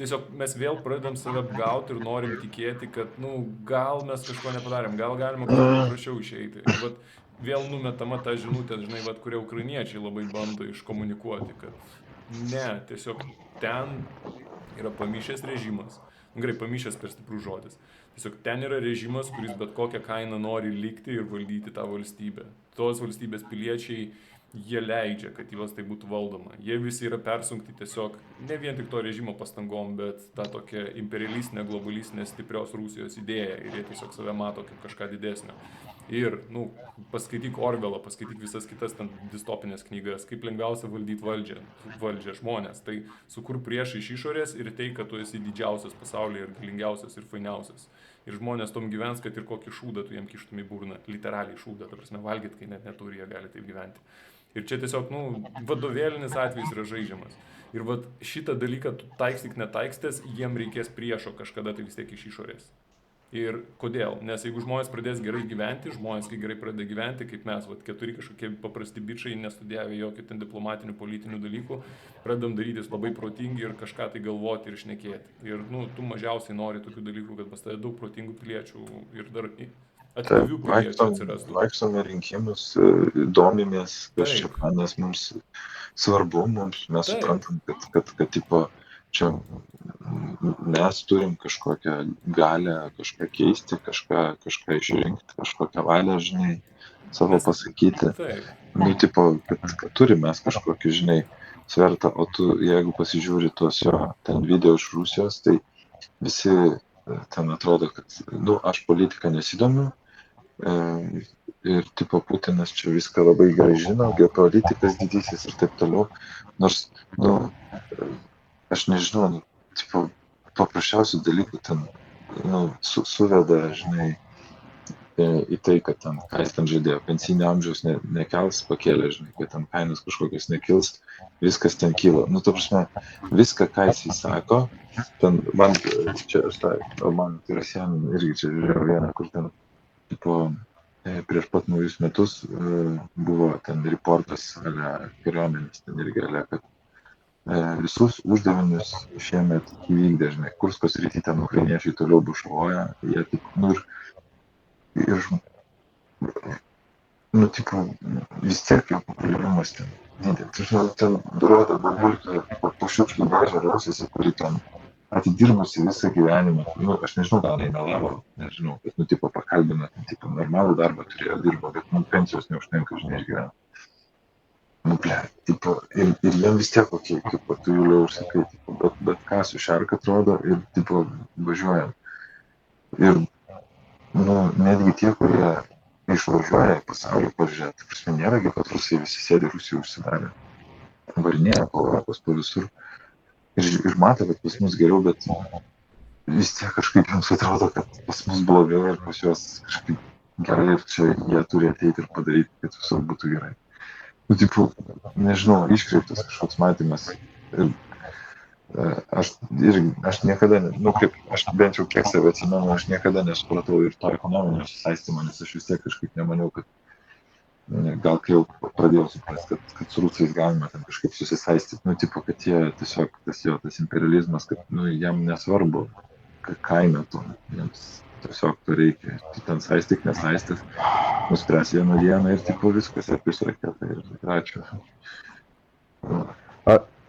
tiesiog mes vėl pradedam save apgauti ir norim tikėti, kad, nu, gal mes kažko nepadarėm, gal galima kažko paprasčiau išeiti. Ir vat vėl numetama ta žinutė, žinai, vat, kurie ukrainiečiai labai bando iškomunikuoti, kad ne, tiesiog ten yra pamišęs režimas. Gerai, pamišęs per stiprus žodis. Tiesiog ten yra režimas, kuris bet kokią kainą nori likti ir valdyti tą valstybę. Tos valstybės piliečiai, jie leidžia, kad juos tai būtų valdoma. Jie visi yra persunkti tiesiog ne vien tik to režimo pastangom, bet tą tokią imperialistinę, globalistinę stiprios Rusijos idėją ir jie tiesiog save mato kaip kažką didesnio. Ir, nu, paskaityk Orvelą, paskaityk visas kitas ten distopinės knygas, kaip lengviausia valdyti valdžią žmonės. Tai sukur priešą iš išorės ir tai, kad tu esi didžiausias pasaulyje ir galingiausias ir fainiausias. Ir žmonės tom gyvens, kad ir kokį šūdą tu jiem kištum į burną, literaliai šūdą, ta prasme valgyt, kai net neturi, jie gali taip gyventi. Ir čia tiesiog, nu, vadovėlinis atvejis yra žaidžiamas. Ir vat šitą dalyką tu taikstyk netaikstės, jiem reikės priešo kažkada tai vis tiek iš išorės. Ir kodėl? Nes jeigu žmonės pradės gerai gyventi, žmonės kai gerai pradeda gyventi, kaip mes, vat 4 kažkokie paprasti bičai, nestudijavę jokių ten diplomatinių, politinių dalykų, pradedam darytis labai protingi ir kažką tai galvoti ir šnekėti. Ir, nu, tu mažiausiai nori tokių dalykų, kad pas tave daug protingų piliečių ir dar atvivių piliečių atsirastų. Vaikštome rinkimus, domimės, kas čia ką, nes mums svarbu, mes suprantam, kad tipo, čia mes turim kažkokią galę, kažką keisti, kažką išrinkti, kažkokią valią, žinai, savo pasakyti. Nu, tipo, kad turime mes kažkokį, žinai, svertą, o tu, jeigu pasižiūri tuos jo ten video iš Rusijos, tai visi ten atrodo, kad, nu, aš politiką nesidomiu, ir tipo Putinas čia viską labai gerai žino, geopolitikas didysis ir taip toliau, nors, nu, aš nežinau, nu, tipo, paprasčiausių dalykų ten, nu, suveda, žinai, į tai, kad ten, ką jis ten žadėjo, pensinio amžiaus nekels, pakėlė, žinai, kad ten kainos kažkokios nekils, viskas ten kyla. Nu, ta prasme, viską, ką jis sako, ten, man, čia, man Tirasian irgi čia žiūrėjau vieną, kur ten, tipo, prieš pat naujus metus buvo ten reportas kariuomenės, ten irgi kad visus uždavinius šiemet įvykdė, žinai, Kursko srity ten ukrainiečiai toliau bušvoja, jie tik, nu, ir nu, tipo, vis tiek jau populiarumas ten didelis. Ten duoda babulką po šiukšlių dėžę Rusijose, kuri ten atidirbusi visą gyvenimą. Nu, aš nežinau, gal nemelavo, nežinau, bet, nu, tipo, pakalbina, tipo, normalų darbą turėjo dirbo, bet, nu, pensijos neužtenka, žinai, išgyventi. nu, ble, tipo, ir jiem vis tiek, okei, kaip tu Juliau užsakai, tipo, bet ką su šarka atrodo ir, tipo, važiuojam. Ir, nu, netgi tie, kurie išvažiuoja į pasaulį pažiūrėti, ta prasme, nėragi, kad Rusai visi sėdi Rusijai užsidarę. Varinėja po Europos, po visur. Ir mato, kad pas mus geriau, bet vis tiek kažkaip jums atrodo, kad pas mus blogiau ir pas juos kažkaip gerai ir čia jie turi ateiti ir padaryti, kad visur būtų gerai. Nu, tipo, nežinau, iškreiptas kažkoks matymas. Ir aš niekada, kaip aš bent jau kiek save atsimenu, aš niekada nesupratau ir to ekonominio susaistymo, nes aš vis tiek kažkaip nemaniau, kad gal kai jau pradėjau suprasti, kad su rusais galima ten kažkaip susisaistyti, nu, tipo, kad jie tiesiog, tas imperializmas, kad, nu, jam nesvarbu, kaina to, jiems tiesiog to reikia, tu ten saistyk, nesaistys, nuspręs vieną dieną ir, tipo, viskas, apis raketą ir ačiū.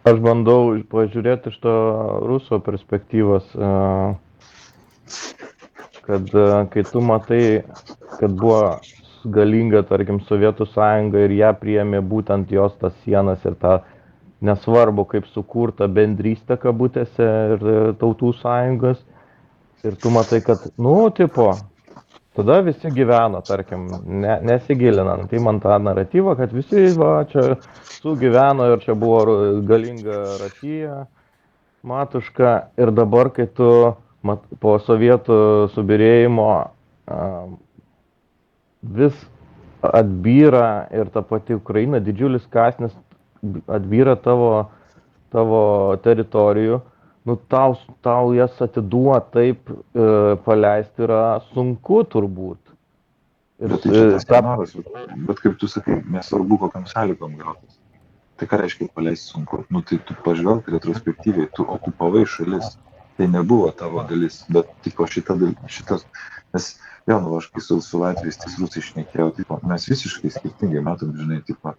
Aš bandau pažiūrėti iš to ruso perspektyvos, kad kai tu matai, kad buvo galinga, tarkim, Sovietų sąjunga ir ją priėmė būtent jos tas sienas ir tą nesvarbu, kaip sukurta bendrystė kabutėse ir tautų sąjungos. Ir tu matai, kad, nu, tipo, tada visi gyveno, tarkim, nesigilinant. Tai man tą naratyvą, kad visi, va, čia sugyveno ir čia buvo galinga Rasija, matuška. Ir dabar, kai tu po sovietų subirėjimo vis atbyra ir ta pati Ukraina, didžiulis kąsnis atbyra tavo teritorijų, nu tau jas atiduot taip paleisti yra sunku turbūt. Bet tai čia tas noras, bet kaip tu sakai, nesvarbu kokiam sąlygom gautas. Tai ką reiškia paleisti sunku? Nu tai tu pažvelk retrospektyviai, tu okupavai šalis, tai nebuvo tavo dalis, bet tipo šitas, nes vėl, nu, aš kai su Latvijais tais rusai šnekėjau, tipo, mes visiškai skirtingai matom, žinai, tipo,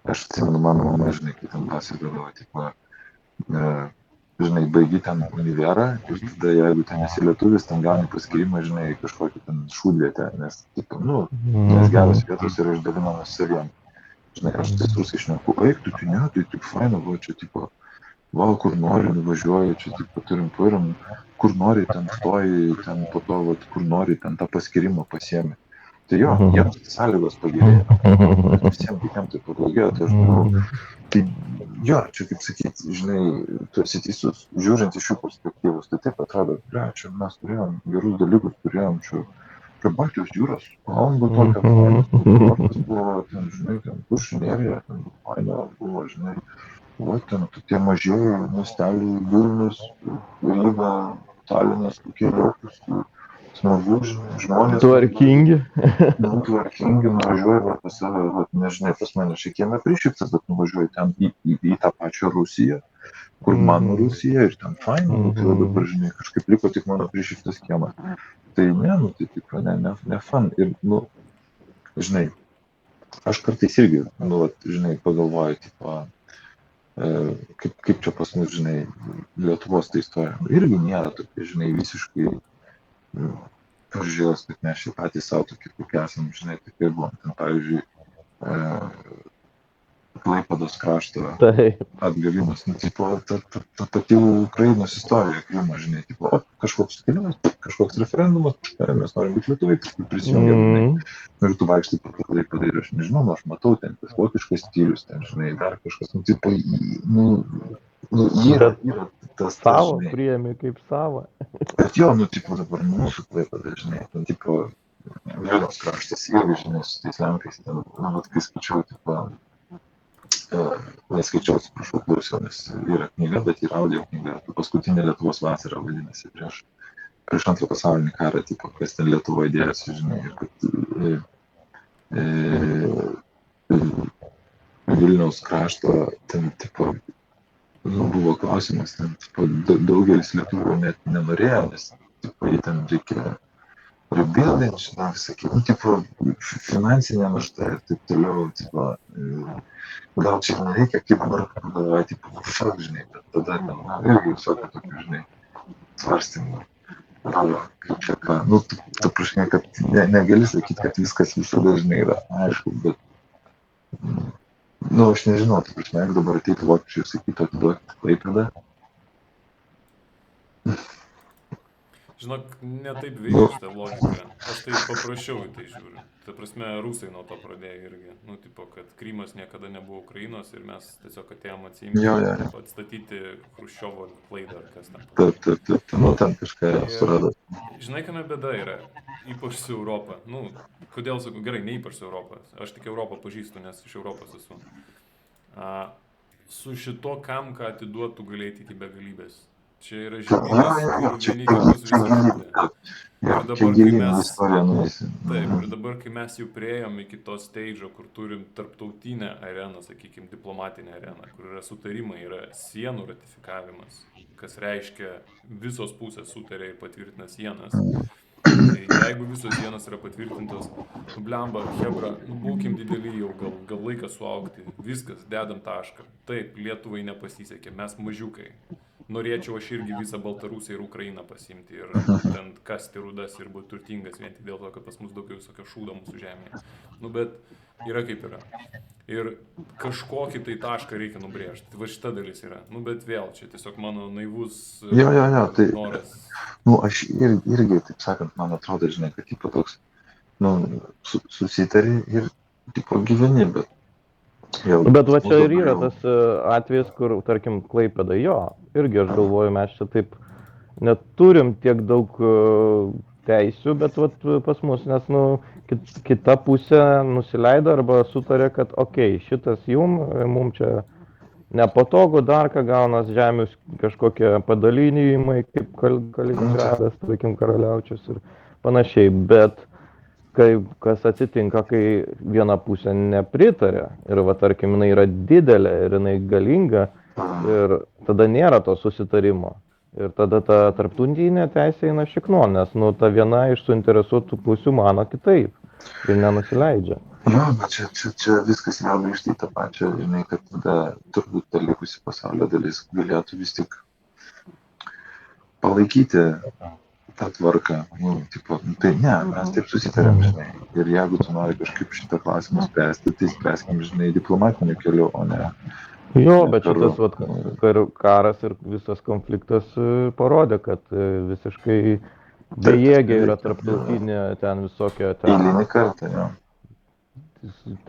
aš atsimenu, mano mama, žinai, kai ten pasakodavo, tipo, žinai, baigi ten univerą ir tada, jeigu ten esi lietuvis, ten gauni paskirimą, žinai, kažkokį ten šūdvietę, nes, tipo, nu, nes geros vietos yra išdalinamos saviem. Žinai, aš tais rusai šneku, eik, tu ne, tai tik faina, va, čia, tipo, va, kur nori, nuvažiuoju, čia, tipo, turim, kur nori, ten stoji, ten po to, va, kur nori, ten tą paskirimą pasiemi. Tai jo, jiems sąlygos pagerėjo, visiems kitiems tai pablogėjo, tai aš manau, tai jo, čia kaip sakyti, žinai, tu esi teisus, žiūrint iš šių perspektyvos, tai taip atrodo, čia mes turėjom gerus dalykus, turėjom čia Baltijos jūros, palangą tokią, kurortas buvo, ten, žinai, ten Kuršių nerija, ten faina buvo, žinai, o ten tokie mažieji miesteliai, Vilnius, Ryga, Talinas, tokie jaukus, smagu, žmonės. Tvarkingi. Tvarkingi, nuvažiuoja pas save, nežinai, pas mane šiekėme prišiktas, bet nuvažiuoja ten į tą pačią Rusiją, kur mano Rusija ir ten faina, tai dabar, žinai, kažkaip liko tik mano prišiktas kiemas. Tai ne, nu, tai tikrai ne fan. Ir, nu, žinai, aš kartais irgi, nu, žinai, pagalvoju, tipo, kaip čia pas mus, žinai, Lietuvos ta istorija. Irgi nėra tokia, žinai, visiškai pažiūrėjus, kad mes čia patys savo tokie, kokie esam, žinai, tokie buvom. Ten, pavyzdžiui, Klaipėdos krašto atgavimas. Nu, tipo, ta pati Ukrainos istorija, Krymo, žinai, tipo, kažkoks sukilimas, kažkoks referendumas, mes norim būti lietuviai, prisijungiam, ir tu vaikštai po Klaipėdą ir aš nežinau, aš matau ten tas vokiškas stilius, ten, žinai, dar kažkas, nu, tipo, yra tas savo, priėmė kaip savo. Bet jo, nu, tipo, dabar mūsų Klaipėda, žinai, ten, tipo, Vilniaus kraštas irgi, žinai, su tais Lenkais, ten, nu, vat, kai skaičiau, tipo, neskaičiau, atsiprašau, klausiau, nes yra knyga, bet yra audio knyga, paskutinė Lietuvos vasara vadinasi, prieš antrą pasaulinį karą, tipo, kas ten Lietuvoje dėjosi, žinai, ir kad Vilniaus krašto, ten, tipo, nu, buvo klausimas, ten, tipo, daugelis lietuvių net nenorėjo, nes, tipo, jie ten reikėjo rebuilding, žinai, sakyti, nu, tipo, finansinė našta ir taip toliau, tipo, gal čia nereikia, kaip dabar pagalvoja, tipo, fuck, žinai, bet tada, irgi visokių tokių, žinai, svarstymų. Kaip čia ką, nu, ta prasme, kad negali sakyti, kad viskas visada, žinai, yra aišku, Nu, aš nežinau, tai prasme, jeigu dabar ateitų vokiečiai ir sakytų atiduokit Klaipėdą. Žinok, ne taip veikia šitą logiką. Aš tai paprasčiau į tai žiūriu. Ta prasme, rusai nuo to pradėjo irgi. Nu, tipo, kad Krymas niekada nebuvo Ukrainos ir mes tiesiog atėjom atsiimti, Jo. atstatyti Chruščiovo klaidą ar kas ten. Taip, nu ten kažką surado. Žinai, kame bėda yra, ypač su Europą. Nu, kodėl sakau, gerai, ne ypač su Europą. Aš tik Europą pažįstu, nes iš Europos esu. Su šito kam, ką atiduotų galėti iki begalybės. Čia yra žemynas, kur vieni kitus visi žudė. Ir dabar, kai mes jau priejom iki to stage, kur turim tarptautinę areną, sakykime, diplomatinę areną, kur yra sutarimai, yra sienų ratifikavimas, kas reiškia visos pusės sutarė ir patvirtina sienas. Tai jeigu visos sienos yra patvirtintos, blemba, hebra, būkim dideli jau, gal laikas suaugti, viskas, dedam tašką. Taip, Lietuvai nepasisekė, mes mažiukai. Norėčiau aš irgi visą Baltarusiją ir Ukrainą pasimti ir ten kasti rudas ir būti turtingas vien tik dėl to, kad pas mus daugiau visokio šūdo mūsų žemėje. Nu, bet yra kaip yra. Ir kažkokį tai tašką reikia nubrėžti. Va šita dalis yra. Nu, bet vėl, čia tiesiog mano naivus tai, noras. Nu, aš irgi, taip sakant, man atrodo, žinai, kad tipo toks, nu, susitari ir tipo gyveni, bet Bet va čia ir yra tas atvejis, kur, tarkim, Klaipėda, jo, irgi aš galvoju, mes čia taip neturim tiek daug teisių, bet vat, pas mus, nes nu, kita pusė nusileido arba sutarė, kad okei, šitas mum čia nepatogu, dar ką gaunas žemės kažkokie padalinimai, kaip Kaliningradas, tarkim, Karaliaučius ir panašiai, bet kas atsitinka, kai viena pusė nepritarė ir, va, tarkim, jinai yra didelė ir jinai galinga ir tada nėra to susitarimo. Ir tada ta tarptautinė teisė eina šiknon, nes nu, ta viena iš suinteresuotų pusių mano kitaip ir nenusileidžia. Jo, bet čia viskas vėl grįžta į tą pačią, žinai, kad tada turbūt ta likusi pasaulio dalis galėtų vis tik palaikyti tą tvarką, nu, tipo, tai ne, mes taip susitarėm, žinai, ir jeigu tu nori kažkaip šitą klausimą spręsti, tai spręskim, žinai, diplomatiniu keliu, o ne... Jo, bet šitas vat, karas ir visas konfliktas parodė, kad visiškai bejėgė yra tarptautinė ten visokia... Eilinį kartą, jo.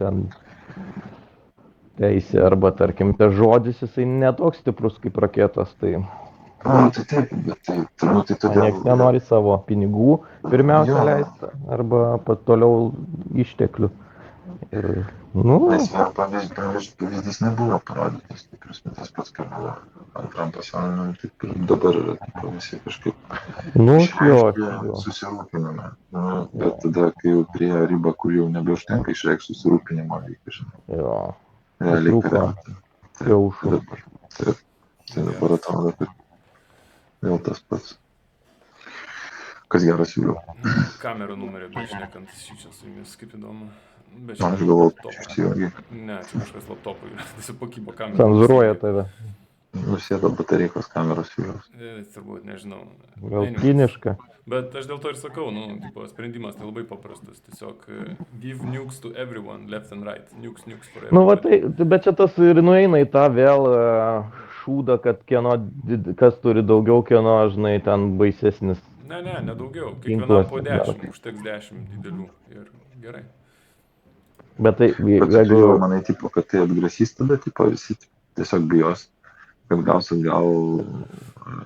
Ten teisė arba, tarkim, tas žodis, jisai netoks stiprus kaip raketos, tai... Tai taip, bet tai turbūt tai todėl... Niekas nenori savo pinigų pirmiausia leisti, arba toliau išteklių. Ir, nu... Nes vėl pavyzdys nebuvo parodytas, tas pats, ką buvo antram pasauliniam, taip ir dabar yra, visi kažkaip susirūpiname. Bet tada, kai jau priejo ribą, kur jau nebeužtenka išreikšti susirūpinimo, reikia, žinai. Jo. Realiai kariauti. Tai dabar atrodo, kad vėl tas pats. Kas geras Juliau? Kamerą numerį, bet šnekant čia su jumis, kaip įdomu. Aš galvoju, išsijungi. Ne, čia kažkas laptopui, tiesiog pakybo kamerą. Cenzūruoja tave. Nusėdo batareikos kameros Juliaus. Turbūt, nežinau. Gal kiniška. Bet aš dėl to ir sakau, nu, tipo, sprendimas tai labai paprastas. Tiesiog give nukes to everyone, left and right. Nukes for everyone. Nu, va tai, bet čia tas ir nueina į tą vėl šūdą, kad kas turi daugiau, kieno, žinai, ten baisesnis. Ne, daugiau. Kiekvienam po 10, užteks 10 didelių ir gerai. Bet tai, jeigu... Manai, tipo, kad tai atgrasys, tada, tipo, visi tiesiog bijos, kad gausit gal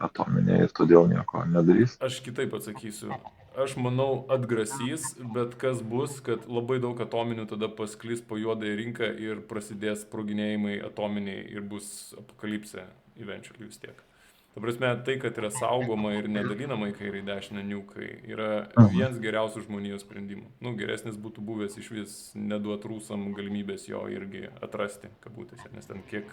atominė ir todėl nieko nedarys. Aš kitaip atsakysiu. Aš manau atgrasys, bet kas bus, kad labai daug atominių tada pasklis po juodąją rinką ir prasidės sproginėjimai atominiai ir bus apokalipsė eventually vis tiek. Ta prasme, tai, kad yra saugoma ir nedalinama į kairę į dešinę niukai, yra vienas geriausių žmonijos sprendimų. Nu, geresnis būtų buvęs iš vis neduot rusam galimybės jo irgi atrasti, kabutėse, nes ten kiek...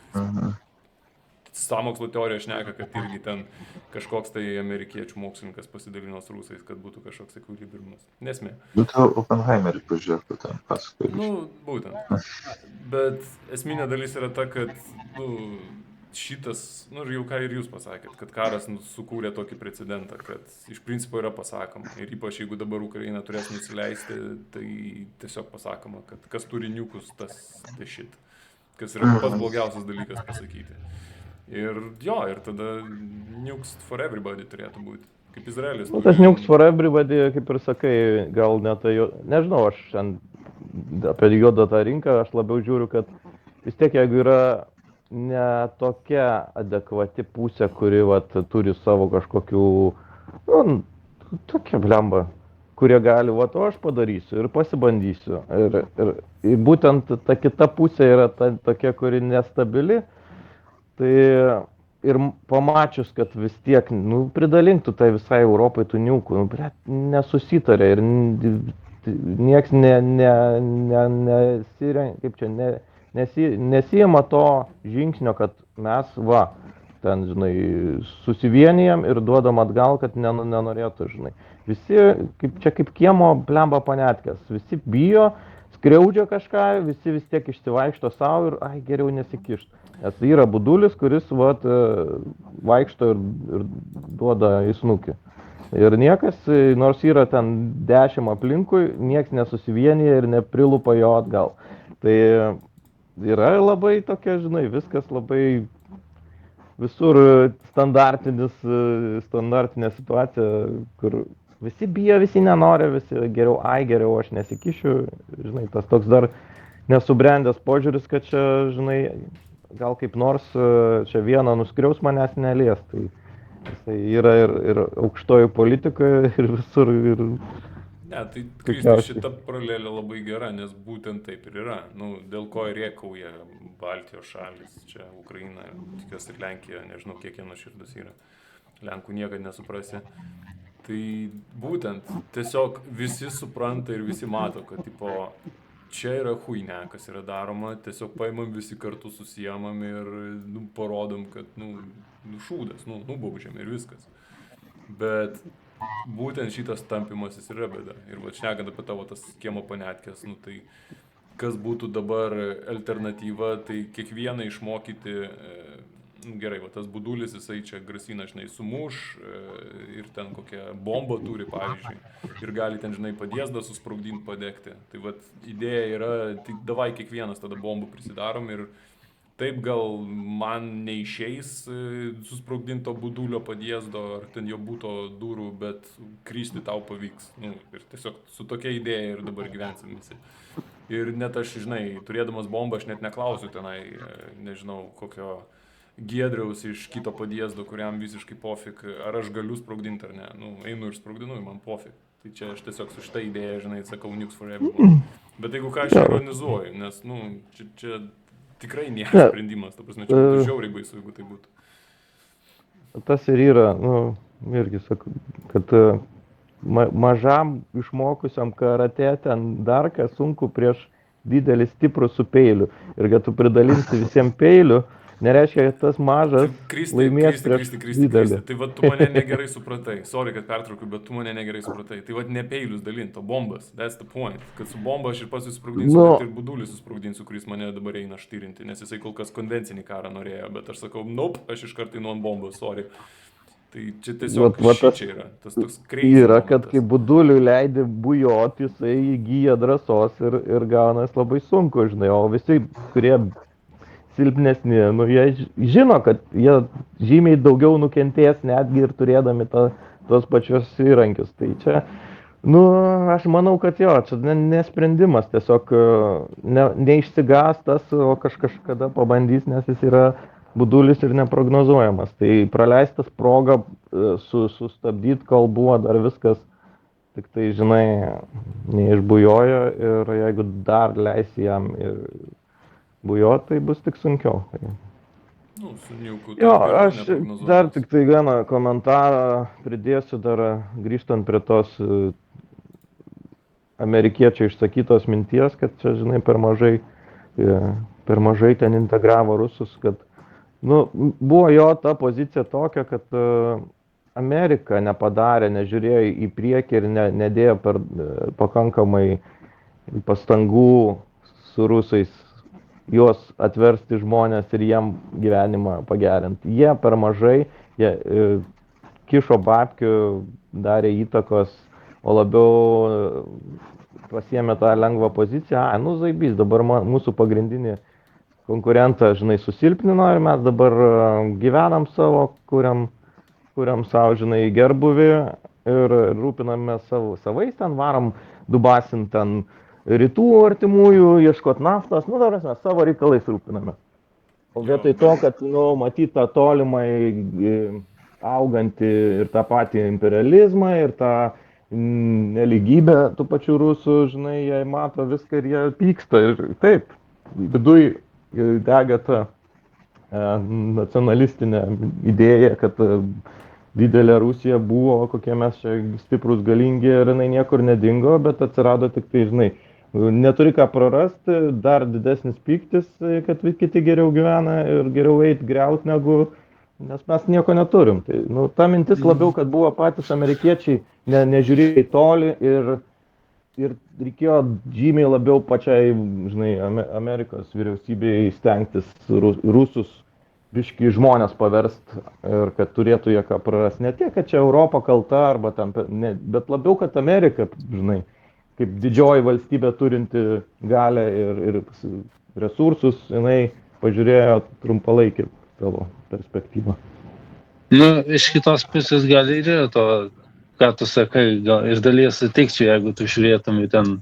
Sąmokslo teorija šneka, kad irgi ten kažkoks tai amerikiečių mokslininkas pasidalino su rusais, kad būtų kažkoks ekvilibriumas. Nesmė. Nu, tu Oppenheimerį pažiūrėk, ten pasakoji. Nu, būtent. Bet esminė dalis yra ta, kad šitas, jau ką ir jūs pasakėt, kad karas sukūrė tokį precedentą, kad iš principo yra pasakoma. Ir ypač jeigu dabar Ukraina turės nusileisti, tai tiesiog pasakoma, kad kas turi niukus, tas the shit. kas yra pats blogiausias dalykas pasakyti. Ir jo, ir tada nukes for everybody turėtų būti. Kaip Izraelis. Nu, tas nukes for everybody, kaip ir sakai, gal net tai, nežinau, aš apie juodą tą rinką, aš labiau žiūriu, kad vis tiek, jeigu yra ne tokia adekvati pusė, kuri vat, turi savo kažkokių, nu, tokia blemba, kurie gali, vat, o aš padarysiu ir pasibandysiu. Ir būtent ta kita pusė yra ta tokia, kuri nestabili. Tai ir pamačius, kad vis tiek, nu, pridalinktų tai visai Europai tų niukų, nu, nesusitarė ir nieks nesijama to žingsnio, kad mes, va, ten, žinai, susivienijam ir duodam atgal, kad nenorėtų, žinai. Visi, kaip kiemo blemba panetkės, visi bijo, skriaudžia kažką, visi vis tiek išsivaikšto savo ir, geriau nesikištų. Nes yra budulis, kuris vat, vaikšto ir duoda į snukį. Ir niekas, nors yra ten 10 aplinkui, nieks nesusivienyje ir neprilupa jo atgal. Tai yra labai tokia, žinai, viskas labai visur standartinė situacija, kur visi bijo, visi nenori, visi geriau, aš nesikišiu. Žinai, tas toks dar nesubrendęs požiūris, kad čia, žinai, gal kaip nors čia vieną nuskriaus manęs nelies, tai jisai yra ir aukštoji politikoje ir visur. Ir ne, tai Kristi, šita paralelė labai gera, nes būtent taip ir yra. Nu, dėl ko ir rėkauja Baltijos šalis, čia Ukraina, tikiuosi ir Lenkija, nežinau kiek jie nuoširdus yra. Lenkų niekada nesuprasi. Tai būtent tiesiog visi supranta ir visi mato, kad tipo, čia yra chuйня, kas yra daroma, tiesiog paimam visi kartu susijamam ir parodom, kad šūdas, nubaudžiam ir viskas. Bet būtent šitas tampimasis yra bėda. Ir va šnekant apie tavo tas kiemo panetkės, tai kas būtų dabar alternatyva, tai kiekvieną išmokyti, gerai, va tas budulis, jisai čia grasina, žinai, sumuš ir ten kokią bombą turi, pavyzdžiui, ir gali ten, žinai, padiezdą susprogdinti, padegti. Tai va idėja yra, tai davai kiekvienas tada bombų prisidarom ir taip gal man neišeis susprogdinti to budulio padiezdo ar ten jo būto durų, bet Kristi tau pavyks. Ir tiesiog su tokia idėja ir dabar gyvensim visi. Ir net aš, žinai, turėdamas bombą, aš net neklausiu tenai, nežinau, kokio Giedriaus iš kito padiezdo, kuriam visiškai pofik, ar aš galiu sprogdinti ar ne. Einu ir sprogdinu, man pofik. Tai čia aš tiesiog su šitą idėją, žinai, sakau, nukes for everyone. Bet jeigu ką, aš ironizuoju, nes, čia tikrai nėra sprendimas, ta prasme, čia būtų žiauriai baisu, jeigu tai būtų. Tas ir yra, irgi sakau, kad mažam išmokusiam karate ten dar ką sunku prieš didelį stiprų su peiliu. Ir kad tu pridalinsi visiems peiliu, nereiškia, kad tas mažas laimės prieš didelį. Tai va, tu mane negerai supratai. Sorry, kad pertraukiu, bet tu mane negerai supratai. Tai va, ne peilius dalinti, o bombas. That's the point. Kad su bomba aš ir pats susprogdinsiu, bet ir budulį susprogdinsiu, kuris mane dabar eina štyrinti, nes jisai kol kas konvencinį karą norėjo, bet aš sakau, nope, aš iš karto einu ant bombos, sorry. Tai čia tiesiog šičia yra. Tas toks crazy. Yra, kad kai buduliui leidi bujoti, jisai įgyja drąsos ir gaunas labai sunku, žinai, o visi, kurie silpnesni, jie žino, kad jie žymiai daugiau nukentės netgi ir turėdami tos pačios įrankius. Tai čia, aš manau, kad jo, čia nesprendimas, tiesiog neišsigastas, o kažkada pabandys, nes jis yra budulis ir neprognozuojamas. Tai praleistas proga sustabdyti, kol buvo dar viskas, tik tai, žinai, neišbujojo ir jeigu dar leisi jam bujot, tai bus tik sunkiau. Jo, aš dar tik tai vieną komentarą pridėsiu, dar grįžtant prie tos amerikiečių išsakytos minties, kad čia, žinai, per mažai ten integravo rusus, kad, buvo jo ta pozicija tokia, kad Amerika nepadarė, nežiūrėjo į priekį ir nedėjo per pakankamai pastangų su rusais juos atversti žmonės ir jiem gyvenimą pagerinti. Jie per mažai, jie kišo babkių, darė įtakos, o labiau pasiėmė tą lengvą poziciją. Zaibys, dabar mūsų pagrindinį konkurentą, žinai, susilpnino ir mes dabar gyvenam savo, kuriam savo, žinai, gerbuvį ir rūpiname savais, ten varom dubasint ten rytų artimųjų, ieškot naftos, nu, dabar mes savo reikalais rūpiname. O vietoj to, kad, nu, matyt tą tolimai augantį ir tą patį imperializmą ir tą neligybę tų pačių rusų, žinai, jie mato viską ir jie pyksta. Ir taip, viduj dega ta nacionalistinė idėja, kad didelė Rusija buvo, kokie mes čia stiprus, galingi ir jinai niekur nedingo, bet atsirado tik tai, žinai, neturi ką prarasti, dar didesnis pyktis, kad kiti geriau gyvena ir geriau eit griaut negu, nes mes nieko neturim. Tai, nu, ta mintis labiau, kad buvo patys amerikiečiai nežiūrėjo į toli ir reikėjo žymiai labiau pačiai, žinai, Amerikos vyriausybei stengtis rusus biškį žmonės paverst ir kad turėtų jie ką prarast. Ne tiek, kad čia Europa kalta arba ten, ne, bet labiau, kad Amerika, žinai, kaip didžioji valstybė turinti galę ir resursus, jinai pažiūrėjo trumpalaikį savo perspektyvą. Nu, iš kitos pusės gal ir yra to, ką tu sakai, gal iš dalies sutikčiau, jeigu tu žiūrėtum į ten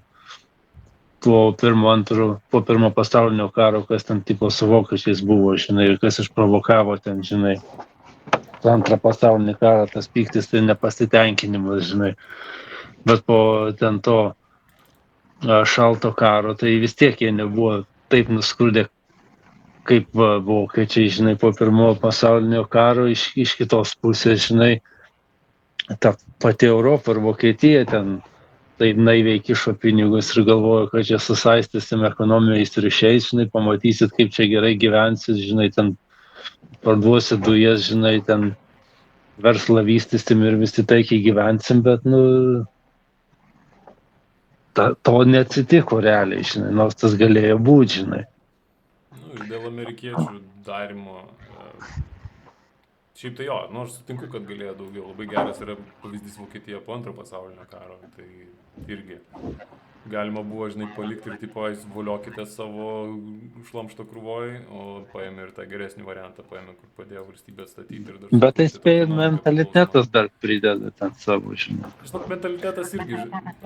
po pirmo pasaulinio karo, kas ten tipo su vokiečiais buvo, žinai, ir kas išprovokavo ten, žinai, antrą pasaulinį karą, tas pyktis, tai nepasitenkinimas, žinai. Bet po ten to šalto karo, tai vis tiek jie nebuvo taip nuskurdę, kaip vokiečiai, žinai, po pirmo pasaulinio karo, iš kitos pusės, žinai, ta pati Europa ir Vokietija ten taip naiviai kišo pinigus ir galvojo, kad čia susaistysim ekonominiais ryšiais, žinai, pamatysit, kaip čia gerai gyvensit, žinai, ten parduosit dujas, žinai, ten verslą vystysim ir visi taikiai gyvensim, bet, nu, to neatsitiko realiai, žinai, nors tas galėjo būti, žinai. Nu, ir dėl amerikiečių darimo, šiaip tai jo, nu, aš sutinku, kad galėjo daugiau. Labai geras yra pavyzdys Vokietija po antro pasaulinio karo, tai irgi galima buvo, žinai, palikti ir tipo, voliokite savo šlamšto krūvoj, o paėmė ir tą geresnį variantą, paėmė, kur padėjo valstybę statyti ir dar... Bet tai spėjau, mentalitetas dar prideda ten savo, žinai. Žinok, mentalitetas irgi,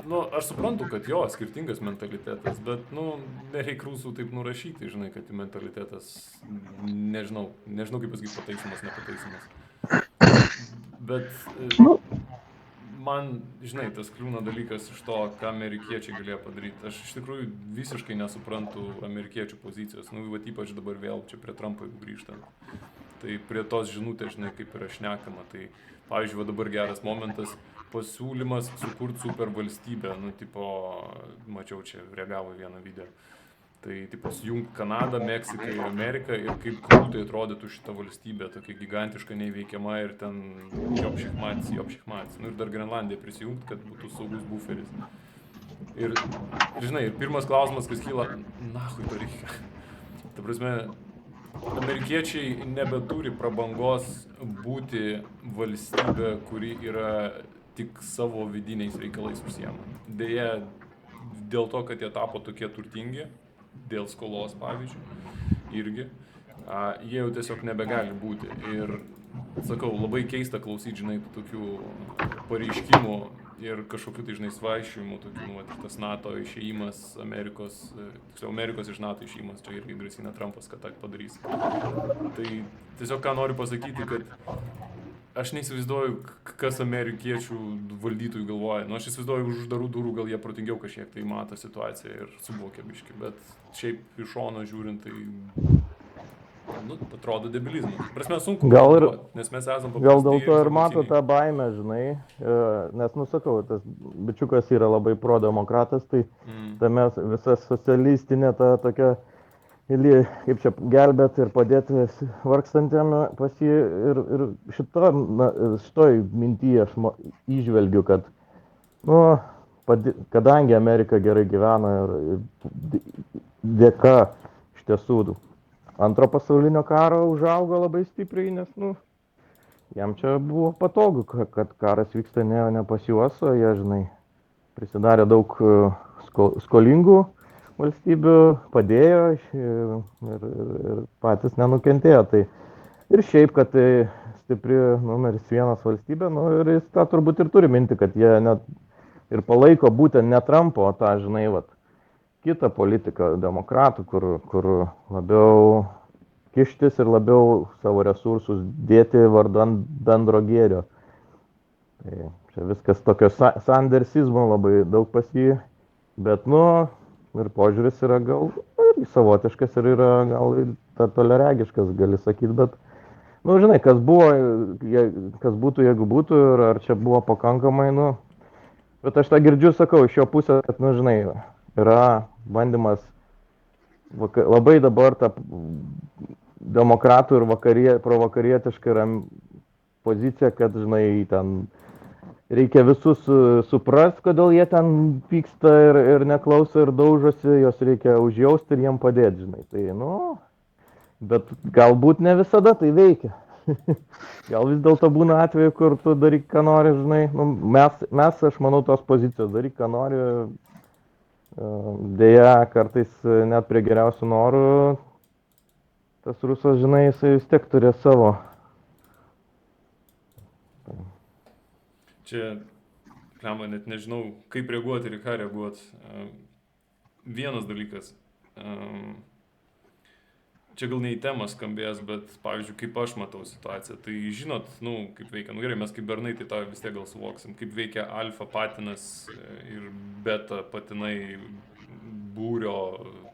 nu, aš suprantu, kad jo, skirtingas mentalitetas, bet, nu, nereik rusų taip nurašyti, žinai, kad mentalitetas, nežinau kaip pasakyti, pataisymas, nepataisymas. Bet man, žinai, tas kliūna dalykas iš to, ką amerikiečiai galėjo padaryti. Aš iš tikrųjų visiškai nesuprantu amerikiečių pozicijos. Nu, vat ypač dabar vėl čia prie Trumpo grįžtant. Tai prie tos žinutės, žinai, kaip yra šnekama. Tai, pavyzdžiui, dabar geras momentas, pasiūlymas sukurti supervalstybę. Nu, tipo, mačiau čia, reagavo vieną video. Tai, tipo, sujungt Kanadą, Meksiką ir Ameriką ir kaip krūtai atrodytų šita valstybė, tokia gigantiška, neįveikiama ir ten jopšikmats. Nu ir dar Grenlandiją prisijungt, kad būtų saugus buferis. Ir, žinai, pirmas klausimas, kas kyla, nahui to reikia. Ta prasme, amerikiečiai nebeturi prabangos būti valstybė, kuri yra tik savo vidiniais reikalais užsiema. Deja, dėl to, kad jie tapo tokie turtingi, dėl skolos, pavyzdžiui, irgi, jie jau tiesiog nebegali būti. Ir, sakau, labai keista klausyti, žinai, tokių pareiškimų ir kažkokių tai, žinai, svaišymų, tokių, nu, tas NATO išėjimas, Amerikos iš NATO išėjimas, čia irgi grasina Trumpas, kad tą padarys. Tai tiesiog ką noriu pasakyti, kad aš neįsivaizduoju, kas amerikiečių valdytojų galvoja. Nu, aš įsivaizduoju, už uždarų durų gal jie protingiau kažkiek tai mato situaciją ir suvokia biškį, bet šiaip iš šono žiūrint, tai, nu, atrodo debilizmas. Prasme, sunku galvoti, nes mes esam paprastai. Gal dėl to ir mato tą baimę, žinai, nes, nu, sakau, tas bičiukas yra labai pro-demokratas, tai tame visa socialistinė ta tokia, kaip čia gelbėti ir padėti vargstantiem pas jį ir šitoj mintyje aš įžvelgiu, kad, nu, kadangi Amerika gerai gyvena ir dėka iš tiesų antro pasaulinio karo užaugo labai stipriai, nes, nu, jam čia buvo patogu, kad karas vyksta ne pas juos, o jie, žinai, prisidarė daug skolingų valstybių padėjo ir patys nenukentėjo. Tai ir šiaip, kad tai stipri numeris 1 valstybė, nu ir jis tą turbūt ir turi minti, kad jie net ir palaiko būtent ne Trumpo, o tą, žinai, vat, kitą politiką demokratų, kur labiau kištis ir labiau savo resursus dėti vardan bendro gėrio. Tai čia viskas tokio sandersizmo labai daug pas jį, bet, nu, ir požiūris yra gal irgi savotiškas ir yra gal ir toliaregiškas, gali sakyti, bet, nu, žinai, kas būtų, jeigu būtų, ir ar čia buvo pakankamai, nu, bet aš tą girdžiu, sakau, iš jo pusės, kad, nu, žinai, yra bandymas labai dabar ta demokratų ir provakarietiška yra pozicija, kad, žinai, ten reikia visus suprast, kodėl jie ten pyksta ir neklauso ir daužosi, jos reikia užjausti ir jiem padėti, žinai. Tai, nu, bet galbūt ne visada tai veikia. Gal vis dėlto būna atveju, kur tu daryk, ką nori, žinai. Nu, mes, aš manau, tos pozicijos daryk, ką nori. Deja, kartais net prie geriausių norų tas rusas, žinai, jisai vis tiek turės savo. Čia, klemba, net nežinau, kaip reaguoti ir ką reaguoti. Vienas dalykas. Čia gal ne į temą skambės, bet, pavyzdžiui, kaip aš matau situaciją, tai žinot, nu, kaip veikia, nu gerai, mes kaip bernai, tai tą vis tiek gal suvoksim, kaip veikia alfa patinas ir beta patinai būrio,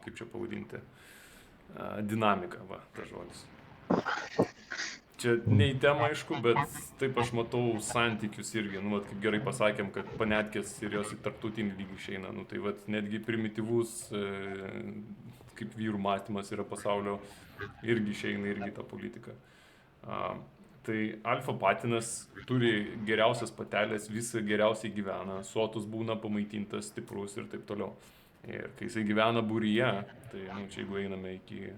kaip čia pavadinti, dinamika, va, tas žodis. Čia ne į temą, aišku, bet taip aš matau santykius irgi, nu, vat, kaip gerai pasakėm, kad panetkės ir jos į tarptautinį lygį išeina, nu, tai vat, netgi primityvus, kaip vyrų mąstymas yra pasaulio, irgi išeina irgi tą politiką. Tai alfa patinas turi geriausias patelės, visą geriausiai gyvena, sotus būna, pamaitintas, stiprus ir taip toliau. Ir kai jisai gyvena būryje, tai, nu, čia jeigu einame iki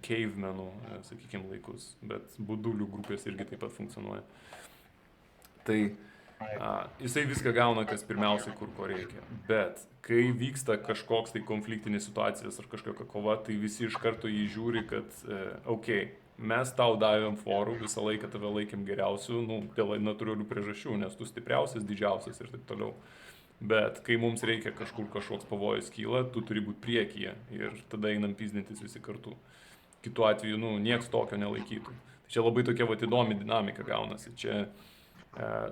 cavemenų, sakykime, laikus, bet budulių grupės irgi taip pat funkcionuoja. Tai jisai viską gauna, kas pirmiausiai, kur ko reikia. Bet kai vyksta kažkoks tai konfliktinis situacijas ar kažkokia kova, tai visi iš karto jį žiūri, kad, mes tau davėm forų, visą laiką tave laikėm geriausių, nu, dėl natūralių priežasčių, nes tu stipriausias, didžiausias ir taip toliau. Bet kai mums reikia kažkoks pavojus kyla, tu turi būti priekyje ir tada einam pizdintis visi kartu. Kitu atveju, nu, nieks tokio nelaikytų. Tai čia labai tokia vat įdomi dinamika gaunasi. Čia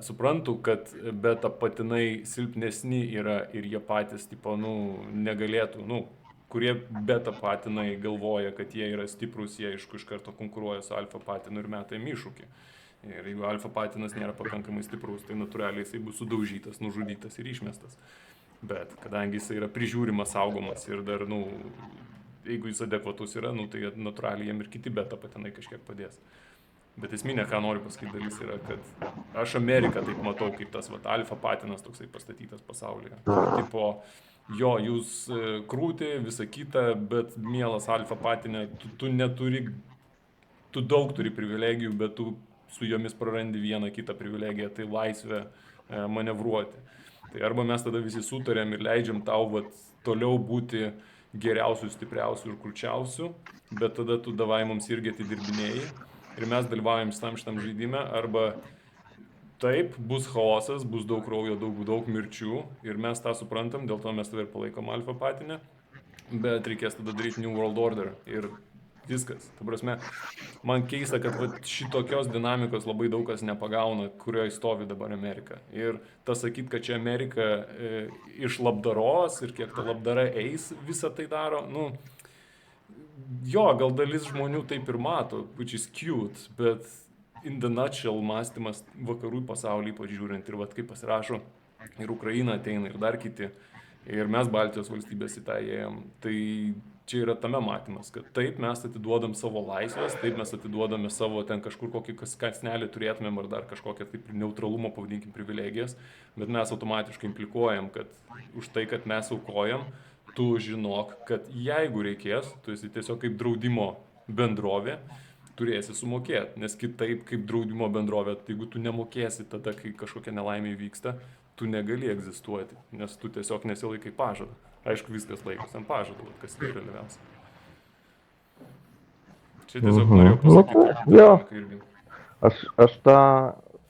suprantu, kad beta patinai silpnesni yra ir jie patys, tipo, nu, negalėtų, nu, kurie beta patinai galvoja, kad jie yra stiprus, jie iš karto konkuruoja su alfa patinu ir meta jam iššūkį. Ir jeigu alfa patinas nėra pakankamai stiprus, tai natūraliai jisai bus sudaužytas, nužudytas ir išmestas. Bet kadangi jisai yra prižiūrimas, saugomas ir dar, nu, jeigu jis adekvatus yra, nu, tai natūraliai jam ir kiti beta patinai kažkiek padės. Bet esminė, ką noriu pasakyti dalis yra, kad aš Ameriką taip matau, kaip tas vat, alfa patinas toksai pastatytas pasaulyje. Tipo, jo, jūs krūti, visa kita, bet mielas alfa patinė, tu neturi, tu daug turi privilegijų, bet tu su jomis prarandi vieną kitą privilegiją, tai laisvę manevruoti. Tai arba mes tada visi sutarėm ir leidžiam tau vat, toliau būti geriausių, stipriausių ir krūčiausių, bet tada tu davai mums irgi atidirbinėjai. Ir mes dalyvaujam šitam žaidime, arba taip, bus chaosas, bus daug kraujo, daug mirčių ir mes tą suprantam, dėl to mes tave ir palaikom alfa patinę, bet reikės tada daryti New World Order ir viskas. Ta prasme, man keista, kad vat, šitokios dinamikos labai daug kas nepagauna, kurioje stovi dabar Amerika. Ir tas sakyt, kad čia Amerika iš labdaros ir kiek ta labdara eis, visą tai daro, nu, jo, gal dalis žmonių taip ir mato, which is cute, bet in the nutshell mąstymas vakarų pasaulį pažiūrint ir vat kaip pasirašo ir Ukraina ateina ir dar kiti ir mes Baltijos valstybės į tą ėjom, tai čia yra tame matymas, kad taip mes atiduodam savo laisvės, taip mes atiduodame savo ten kažkur kokį kasnelį turėtumėm ar dar kažkokią taip neutralumo, pavadinkim, privilegijas, bet mes automatiškai implikuojam, kad už tai, kad mes aukojam, tu žinok, kad jeigu reikės, tu esi tiesiog kaip draudimo bendrovė, turėsi sumokėti, nes kitaip kaip draudimo bendrovė, tai jeigu tu nemokėsi tada, kai kažkokia nelaimė vyksta, tu negali egzistuoti, nes tu tiesiog nesilaikai pažadą. Aišku, viskas laikosi ant pažadų, kas yra relevancija. Čia tiesiog norėjau pasakyti, dinamika irgi. Aš tą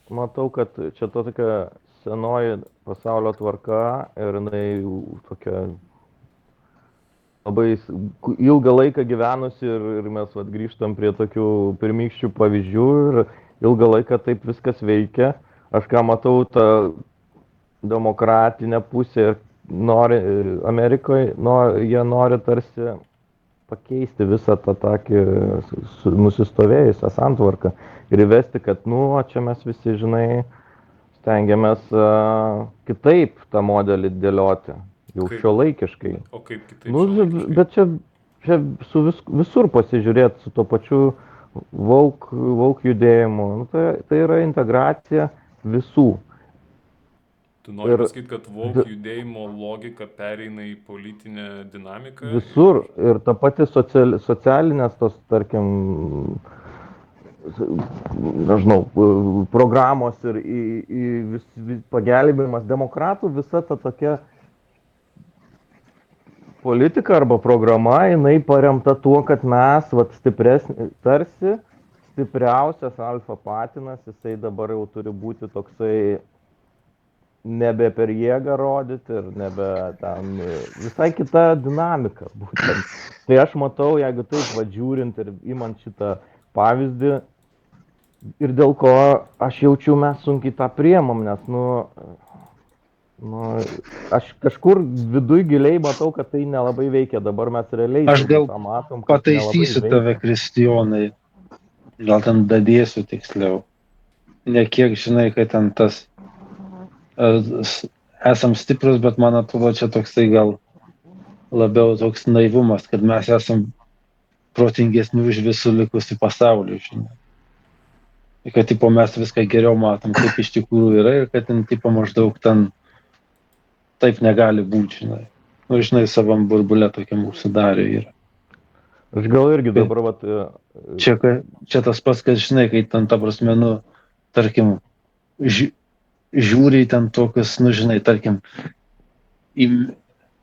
matau, kad čia to tokia senoji pasaulio tvarka ir jinai tokia labai ilgą laiką gyvenusi ir mes grįžtam prie tokių pirmykščių pavyzdžių ir ilgą laiką taip viskas veikia. Aš ką matau, ta demokratinė pusė nori Amerikoje, jie nori tarsi pakeisti visą tą tokį nusistovėjusią santvarką ir įvesti, kad, čia mes visi, žinai, stengiamės kitaip tą modelį dėlioti, jau šiuolaikiškai. O kaip kitaip šiuolaikiškai? Bet čia visur pasižiūrėti su to pačiu woke judėjimu. Tai yra integracija visų. Tu nori pasakyti, kad woke judėjimo logika pereina į politinę dinamiką? Visur. Ir ta pati socialinės tos, tarkim, nežinau, programos ir pagelbėjimas demokratų, visa ta tokia politika arba programa, jinai paremta tuo, kad mes, tarsi stipriausias alfa patinas, jisai dabar jau turi būti toksai nebe per jėgą rodyti ir nebe ten visai kita dinamika būtent. Tai aš matau, jeigu taip žiūrint ir imant šitą pavyzdį ir dėl ko aš jaučiu, mes sunkiai tą priemam, nes aš kažkur viduj giliai matau, kad tai nelabai veikia. Dabar mes realiai aš gal matom, kad pataisysiu tave, Kristijonai, gal ten dadėsiu tiksliau. Ne kiek žinai, kad ten tas esam stiprus, bet man atrodo, čia toksai gal labiau toks naivumas, kad mes esam protingesni už visų likusių pasaulių, žinai. Ir kad tipo, mes viską geriau matom, kaip iš tikrųjų yra ir kad ten tipo, maždaug ten taip negali būti, žinai. Žinai, savam burbulė tokiam užsidarė yra. Aš gal irgi dabar Čia tas pats, kad žinai, kai ten ta prasme, tarkim, žiūri ten tokius, žinai, tarkim,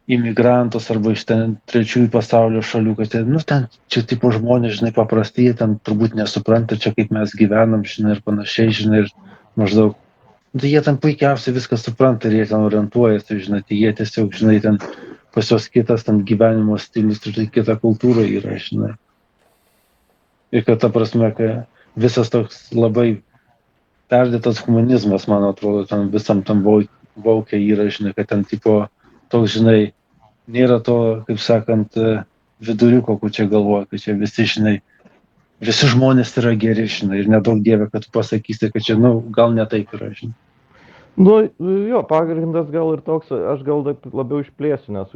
imigrantus arba iš ten trečiųjų pasaulio šalių, kad ten čia tipo žmonės, žinai, paprastai, jie ten turbūt nesupranta čia, kaip mes gyvenam, žinai, ir panašiai, žinai, ir maždaug, jie ten puikiausiai viską supranta ir jie ten orientuojasi, žinai, tai jie tiesiog, žinai, ten pas juos kitas ten gyvenimo stilius ir tai kita kultūra yra, žinai. Ir kad ta prasme, kad visas toks labai perdėtas humanizmas, man atrodo, ten visam tam vaukia yra, žinai, kad ten tipo toks, žinai, nėra to, kaip sakant, viduriuko, kur čia galvoja, kad čia visi, žinai, visi žmonės yra geri, žinai, ir nedaug dievė, kad tu pasakysi, kad čia, gal ne taip yra, žinai. Jo, pagrindas gal ir toks, aš gal labiau išplėsiu, nes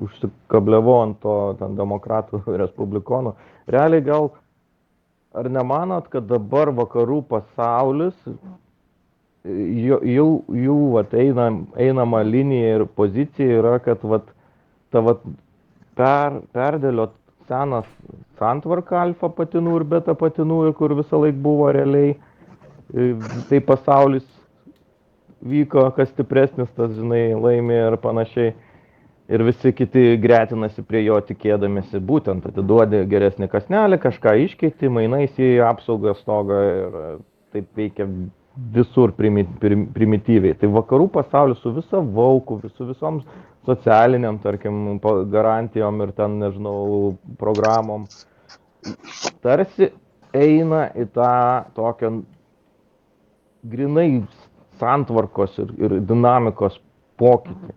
užsikabliavau ant to ten demokratų respublikonų. Realiai gal, ar nemanot, kad dabar vakarų pasaulis, jų einama linija ir pozicija yra, kad perdėliot senas santvarką alfa patinų ir beta patinų, ir kur visą laik buvo realiai, tai pasaulis vyko, kas stipresnis, tas, žinai, laimė ir panašiai. Ir visi kiti gretinasi prie jo tikėdamėsi, būtent atiduodi geresnį kasnelį, kažką iškeiti, mainais į apsaugą stogą ir taip veikia visur primityviai. Tai vakarų pasaulis su visa vauku, su visom socialiniam, tarkim, garantijom ir ten, nežinau, programom, tarsi eina į tą tokią grinai santvarkos ir dinamikos pokytį.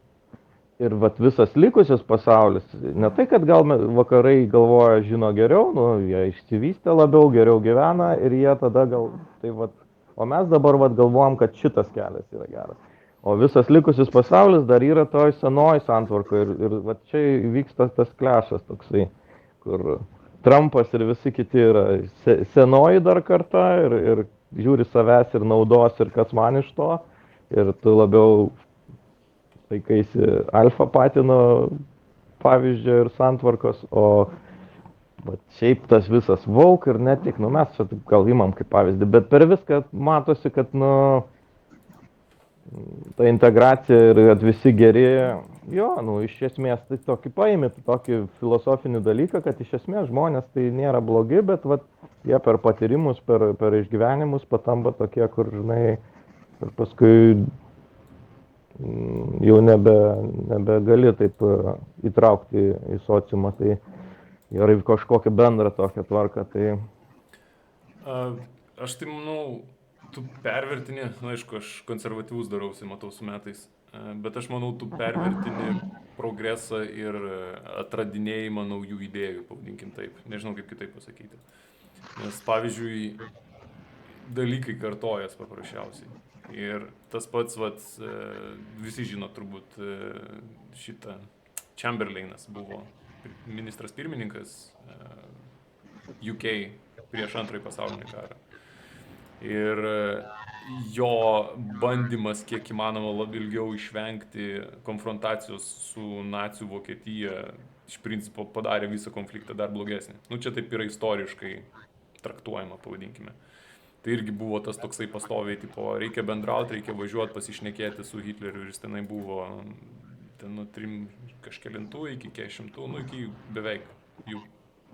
Ir visas likusius pasaulis, ne tai, kad gal vakarai galvoja, žino geriau, jie išsivystė labiau, geriau gyvena ir jie tada o mes dabar galvojam, kad šitas kelias yra geras. O visas likusius pasaulis dar yra toj senoj santvarko ir čia vyksta tas klešas toksai, kur Trumpas ir visi kiti yra senoji dar karta ir žiūri savęs ir naudos ir kas man iš to. Ir tu labiau laikaisi alfa patino pavyzdžio ir santvarkos, o šiaip tas visas woke ir ne tik, mes čia gal imam kaip pavyzdį, bet per viską matosi, kad, ta integracija ir kad visi geri, jo, nu, iš esmės tai tokį paėmė, tokį filosofinį dalyką, kad iš esmės žmonės tai nėra blogi, bet vat, jie per patyrimus, per išgyvenimus patampa tokie, kur, žinai, ir paskui jau nebegali taip įtraukti į sociumą, tai yra kažkokią bendrą tokią tvarką. Tai... Aš tai manau, tu pervertini, aišku, aš konservatyvus darausi, matau su metais, bet aš manau, tu pervertini progresą ir atradinėjimą naujų idėjų, pavadinkim taip, nežinau kaip kitaip pasakyti. Nes pavyzdžiui, dalykai kartojas paprasčiausiai. Ir tas pats, visi žino turbūt šitą, Chamberlainas buvo ministras pirmininkas UK prieš antrąjį pasaulinį karą. Ir jo bandymas kiek įmanoma labiau ilgiau išvengti konfrontacijos su nacių Vokietija iš principo padarė visą konfliktą dar blogesnį. Nu, čia taip yra istoriškai traktuojama, pavadinkime. Tai irgi buvo tas toksai pastoviai, tipo, reikia bendrauti, reikia važiuoti, pasišnekėti su Hitleriu, ir jis tenai buvo ten nuo 3 kažkelintų iki 400, nu iki beveik jų,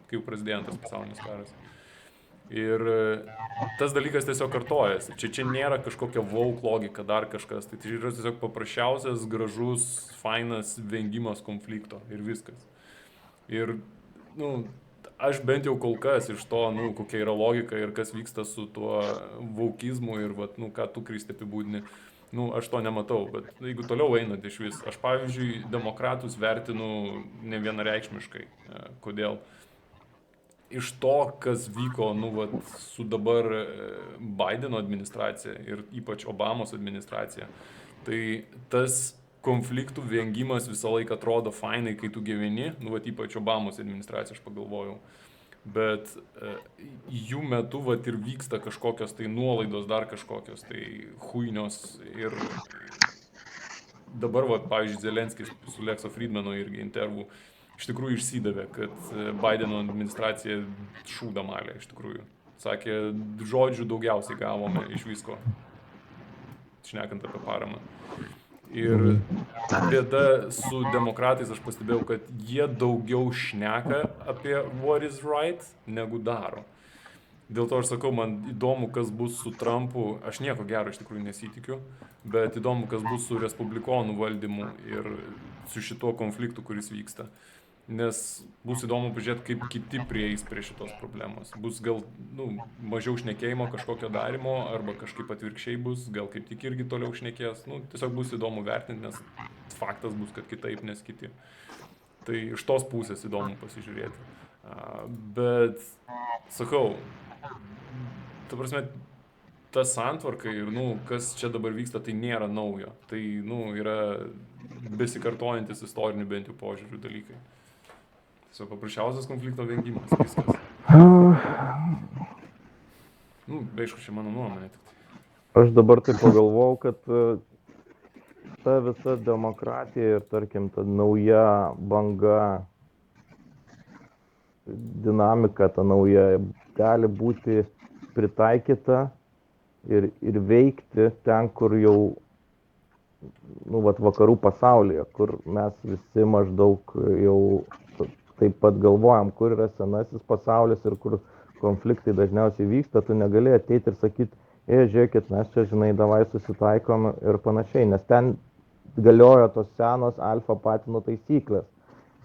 kai jau prasidėjo antras pasaulinis karas. Ir tas dalykas tiesiog kartojasi. Čia nėra kažkokia woke logika, dar kažkas. Tai yra tiesiog paprasčiausias, gražus, fainas vengimas konflikto ir viskas. Ir, nu, aš bent jau kol kas iš to, nu, kokia yra logika ir kas vyksta su tuo vokizmu ir, nu, ką tu, Kristi, apibūdini, nu, aš to nematau. Bet jeigu toliau einat iš vis, aš, pavyzdžiui, demokratus vertinu ne vienareikšmiškai. Kodėl? Iš to, kas vyko, nu, su dabar Bideno administracija ir ypač Obamos administracija, tai tas konfliktų vengimas visą laiką atrodo fainai, kai tu gyveni, nu, ypač Obamos administracija, aš pagalvojau. Bet jų metu, ir vyksta kažkokios tai nuolaidos, dar kažkokios tai huinios ir dabar, pavyzdžiui, Zelenskis su Lekso Friedmanu irgi intervų iš tikrųjų išsidavė, kad Bideno administracija šūdą malė, iš tikrųjų. Sakė, žodžių daugiausiai gavome iš visko, šnekant apie paramą. Ir bėda su demokratais, aš pastebėjau, kad jie daugiau šneka apie what is right, negu daro. Dėl to aš sakau, man įdomu, kas bus su Trumpu, aš nieko gero iš tikrųjų nesitikiu, bet įdomu, kas bus su respublikonų valdymu ir su šituo konfliktu, kuris vyksta. Nes bus įdomu pažiūrėti, kaip kiti prieis prie šitos problemos. Bus gal, nu, mažiau šnekėjimo, kažkokio darimo, arba kažkaip atvirkščiai bus, gal kaip tik irgi toliau šnekės. Nu, tiesiog bus įdomu vertinti, nes faktas bus, kad kitaip, nes kiti. Tai iš tos pusės įdomu pasižiūrėti. Bet, sakau, ta prasme, ta santvarka ir, nu, kas čia dabar vyksta, tai nėra naujo. Tai, nu, yra besikartojantis istorinių bent jau požiūrių dalykai. Tiesiog paprasčiausias konflikto vengimas, viskas. Nu, aišku, čia mano nuomonė. Aš dabar taip pagalvojau, kad ta visa demokratija ir, tarkim, ta nauja banga, dinamika, ta nauja, gali būti pritaikyta ir veikti ten, kur jau, nu, vakarų pasaulyje, kur mes visi maždaug jau taip pat galvojam, kur yra senasis pasaulis ir kur konfliktai dažniausiai vyksta, tu negali ateiti ir sakyti, žiūrėkit, mes čia, žinai, davai susitaikom ir panašiai, nes ten galiojo tos senos alfa patino taisyklės.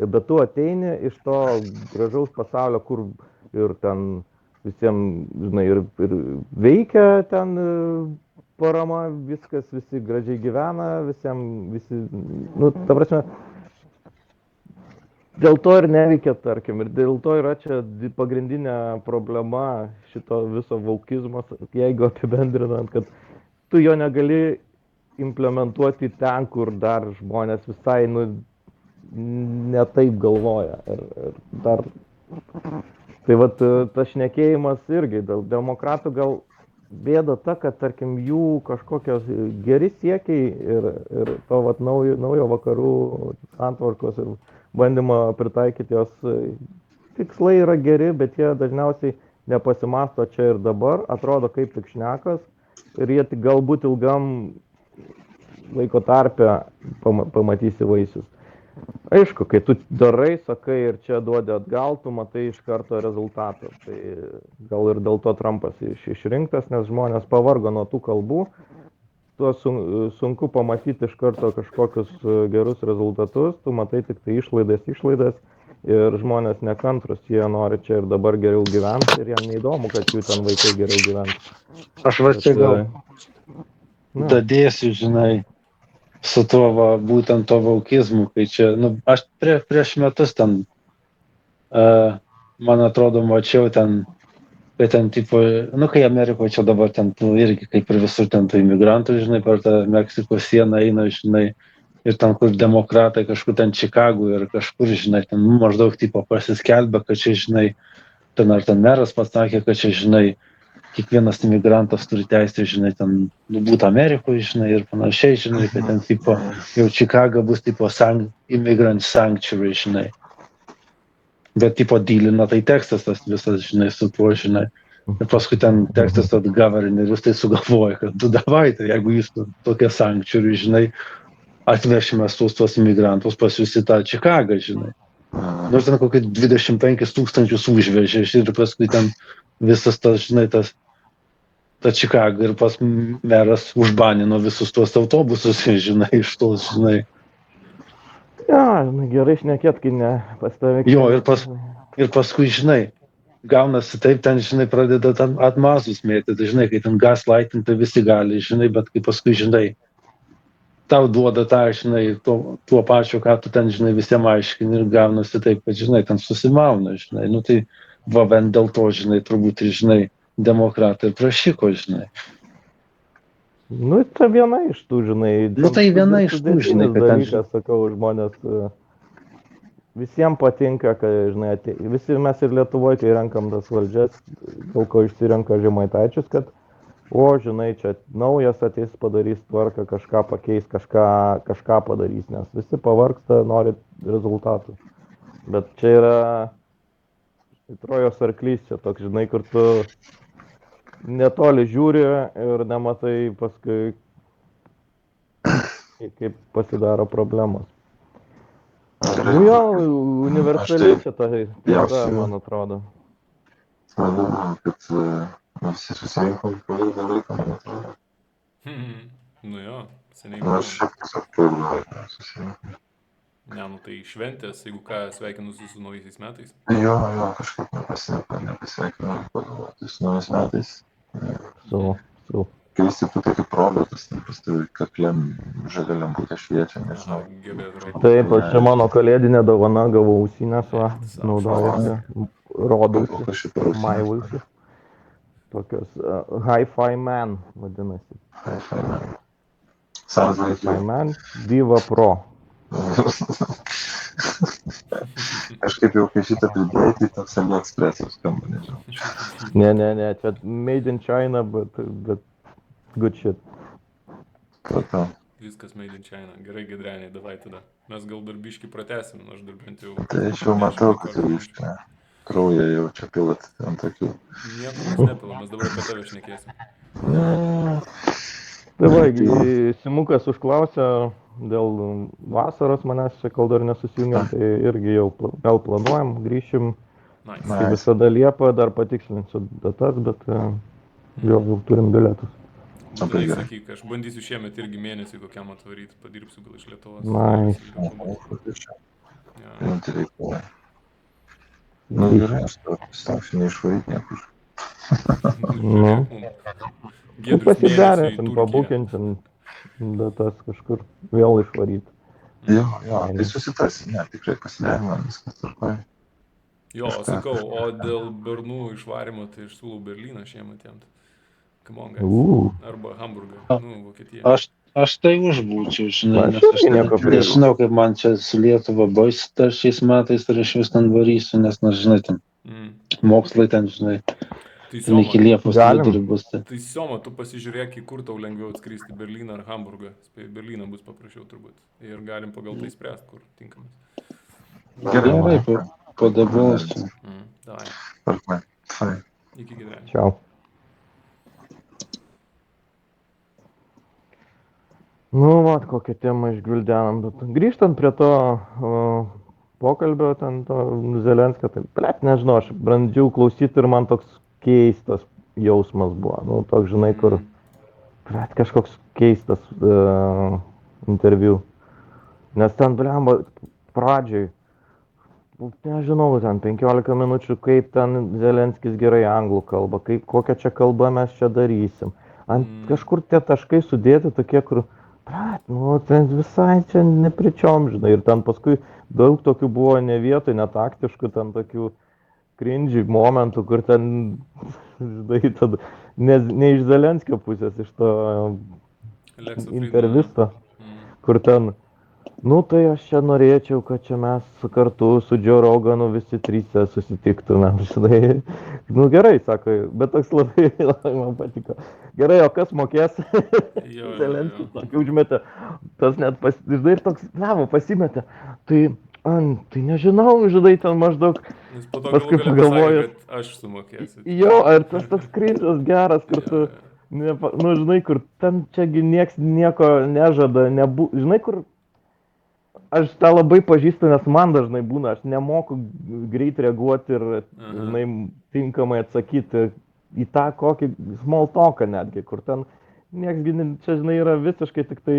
Bet tu ateini iš to gražaus pasaulio, kur ir ten visiems, žinai, ir veikia ten parama, viskas, visi gražiai gyvena, visi, nu, ta prasme, dėl to ir neveikia, tarkim, ir dėl to yra čia pagrindinė problema šito viso vokizmo, jeigu apibendrinant, kad tu jo negali implementuoti ten, kur dar žmonės visai, nu, ne taip galvoja. Ir dar, tai tas šnekėjimas irgi, dėl demokratų gal bėda ta, kad, tarkim, jų kažkokios geri siekiai ir to naujo vakarų santvarkos ir bandymo pritaikyti jos tikslai yra geri, bet jie dažniausiai nepasimasto čia ir dabar, atrodo kaip tik šnekas ir jie tik galbūt ilgam laiko tarpe pamatysi vaisius. Aišku, kai tu darai, sakai ir čia duodi atgal, tu matai iš karto rezultatą. Tai gal ir dėl to Trumpas išrinktas, nes žmonės pavargo nuo tų kalbų. Tuo sunku pamatyti iš karto kažkokius gerus rezultatus, tu matai tik tai išlaidas ir žmonės nekantrus, jie nori čia ir dabar geriau gyventi ir jam neįdomu, kad jų ten vaikai geriau gyventi. Aš va čia gal dadėsiu, žinai, su tuo va, būtent to vaukizmu, kai čia, aš prieš metus ten, man atrodo, mačiau ten, kai ten, tipo, kai Amerikoje čia dabar ten, irgi kaip ir visur ten tų imigrantų, žinai, per tą Meksikos sieną eina, žinai, ir ten, kur demokratai kažkur ten Čikagų ir kažkur, žinai, ten maždaug, tipo, pasiskelbė, kad čia, žinai, ten ar ten meras pasakė, kad čia, žinai, kiekvienas imigrantas turi teisę, žinai, ten būti Amerikoje, žinai, ir panašiai, žinai, kad ten, tipo, jau Čikaga bus, tipo, immigrant sanctuary, žinai. Bet, tipo, dylina tai tekstas tas visas, žinai, su tuo, žinai. Ir paskui ten tekstas tad governorius tai sugalvoja, kad tu davai, tai jeigu jūs tokia sanctuary, žinai, atvešime tuos imigrantus pas jūs į tą Čikagą, žinai. Nors ten kokį 25 000 užvežė ir paskui ten visas tas, žinai, ta Čikaga ir pas meras užbanino visus tuos autobusus, žinai, iš tos, žinai. Ja, gerai šnekėt, kai ne pas tave. Jo, ir paskui, žinai, gaunasi taip, ten, žinai, pradeda ten atmazus mėtyti, žinai, kai ten gaslighting tai visi gali, žinai, bet kai paskui, žinai, tau duoda tą, žinai, tuo pačiu, ką tu ten, žinai, visiems aiškini ir gaunasi taip, kad, žinai, ten susimauna, žinai, tai va, bent dėl to, žinai, turbūt ir, žinai, demokratai prašyko, žinai. Tai viena iš tų, žinai. Tai viena iš tų, žinai, kad ten... Dalykas, sakau, žmonės visiems patinka, kad, žinai, visi mes ir Lietuvoje, kai renkam tas valdžias, daug ko išsirenka Žemaitaičius, kad žinai, čia naujas ateis, padarys tvarką, kažką pakeis, kažką padarys, nes visi pavargsta, nori rezultatų. Bet čia yra Trojos arklys, čia toks, žinai, kur tu netoli žiūri ir nematai paskui, kaip pasidaro problemos. Jo, universaliai čia tai, man atrodo. Manau, kad visi susirinkom po ilgą laiką, man atrodo. Jo, seniai. Aš šiaip tiesiog po ilgą laiką susirinkom. Ne, tai šventės, jeigu ką, sveikinusi su naujaisiais metais. Jo, kažkaip nepasveikinau, pagalvoti su naujais metais. Keisti tu tokį progą, tas pastovi kaklėm žalia lemputė šviečia, nežinau. Taip, čia mano kalėdinė dovana, gavau ausinės, naudojasi, rodausi, maivusi. Tokios Hi-Fi Man vadinasi. Hi-Fi Man Viva Pro. Kažkaip jau, kai šitą pridėjai, tai toks AliExpress'as skamba, nežinau. Ne, čia made in China, but good shit. Viskas made in China. Gerai, Gedreniai, davai tada. Mes gal dar biškį pratęsim, aš dar bent jau... Tai aš jau matau, kad jau iškia. Kraują jau čia pilat ant tokių. Nieko mes nepilam, mes dabar apie tave šnekėsim. Tai va, Simukas užklausė dėl vasaros manęs, čia kol dar nesusijungiam, tai irgi jau gal planuojam, grįšim. Kaip visada Liepą, dar patikslinsiu datas, bet jau turim bilietus. Tai sakyk, aš bandysiu šiemet irgi mėnesį kokiam atvaryti, padirbsiu gal iš Lietuvos. Gerai, aš stengsiu neišvaryti niekur. Pasiderinsim, pabukinsim datas kažkur vėl išvaryti. Jo, tai susitarsim, tikrai pasiderinam, viskas tarpai. Jo, sakau, o dėl Bernų išvarimo, tai aš siūlau Berlyną šiemet jiems. Come on, guys. Arba Hamburgą, Vokietiją. Aš tai užbūčiau, žinai, nes aš nežinau, kaip man čia su Lietuva bais dar šiais metais, ar iš vis ten varysiu, nes, žinai, ten mokslai ten, žinai, ten iki Liepos vidurį bus. Tai Sioma, tu pasižiūrėk, kur tau lengviau atskristi, Berlyną ar Hamburgą. Berlyną bus paprašiau turbūt. Ir galim pagal tai spręsti, kur tinkamas. Gerai, padabosiu. Davai. Iki Gedreniai. Čiau. Nu, mat, kokią temą išgvildenam, bet grįžtant prie to pokalbio, ten to Zelenskio, tai, blėt, nežinau, aš brandžiau klausyti ir man toks keistas jausmas buvo. Nu, toks, žinai, kur, blėt, kažkoks keistas interviu. Nes ten, blemba, pradžioj, nežinau, ten 15 minučių, kaip ten Zelenskis gerai anglų kalba, kaip, kokią čia kalbą mes čia darysim. Kažkur tie taškai sudėti tokie, kur, blet, nu, ten visai čia nepričiom, žinai, ir ten paskui daug tokių buvo ne vietoj, netaktiškų, ten tokių cringy momentų, kur ten, žinai, tada, ne iš Zelenskio pusės, iš to Alekso Friedmano. intervisto, kur ten, nu tai aš čia norėčiau, kad čia mes kartu su Joe Roganu visi trysia susitiktumėm, žinai. Nu gerai, sako, bet toks labai, labai man patiko. Gerai, o kas mokės? Jo. Zelenskis tokį užmetė. Tas net, žinai, ir toks, levo, pasimetė. Tai nežinau, žinai, ten maždaug. Nes po to Paskui galų gale pagalvojęs. pasakė, kad aš sumokėsiu. Jo, ar tas toks kryžas geras, kur tu, nu žinai, kur ten čiagi nieks nieko nežada, žinai, kur aš tą labai pažįstu, nes man dažnai būna, aš nemoku greit reaguoti ir, žinai, tinkamai atsakyti į tą kokį small talką netgi, kur ten nieks, čia, žinai, yra visiškai tik tai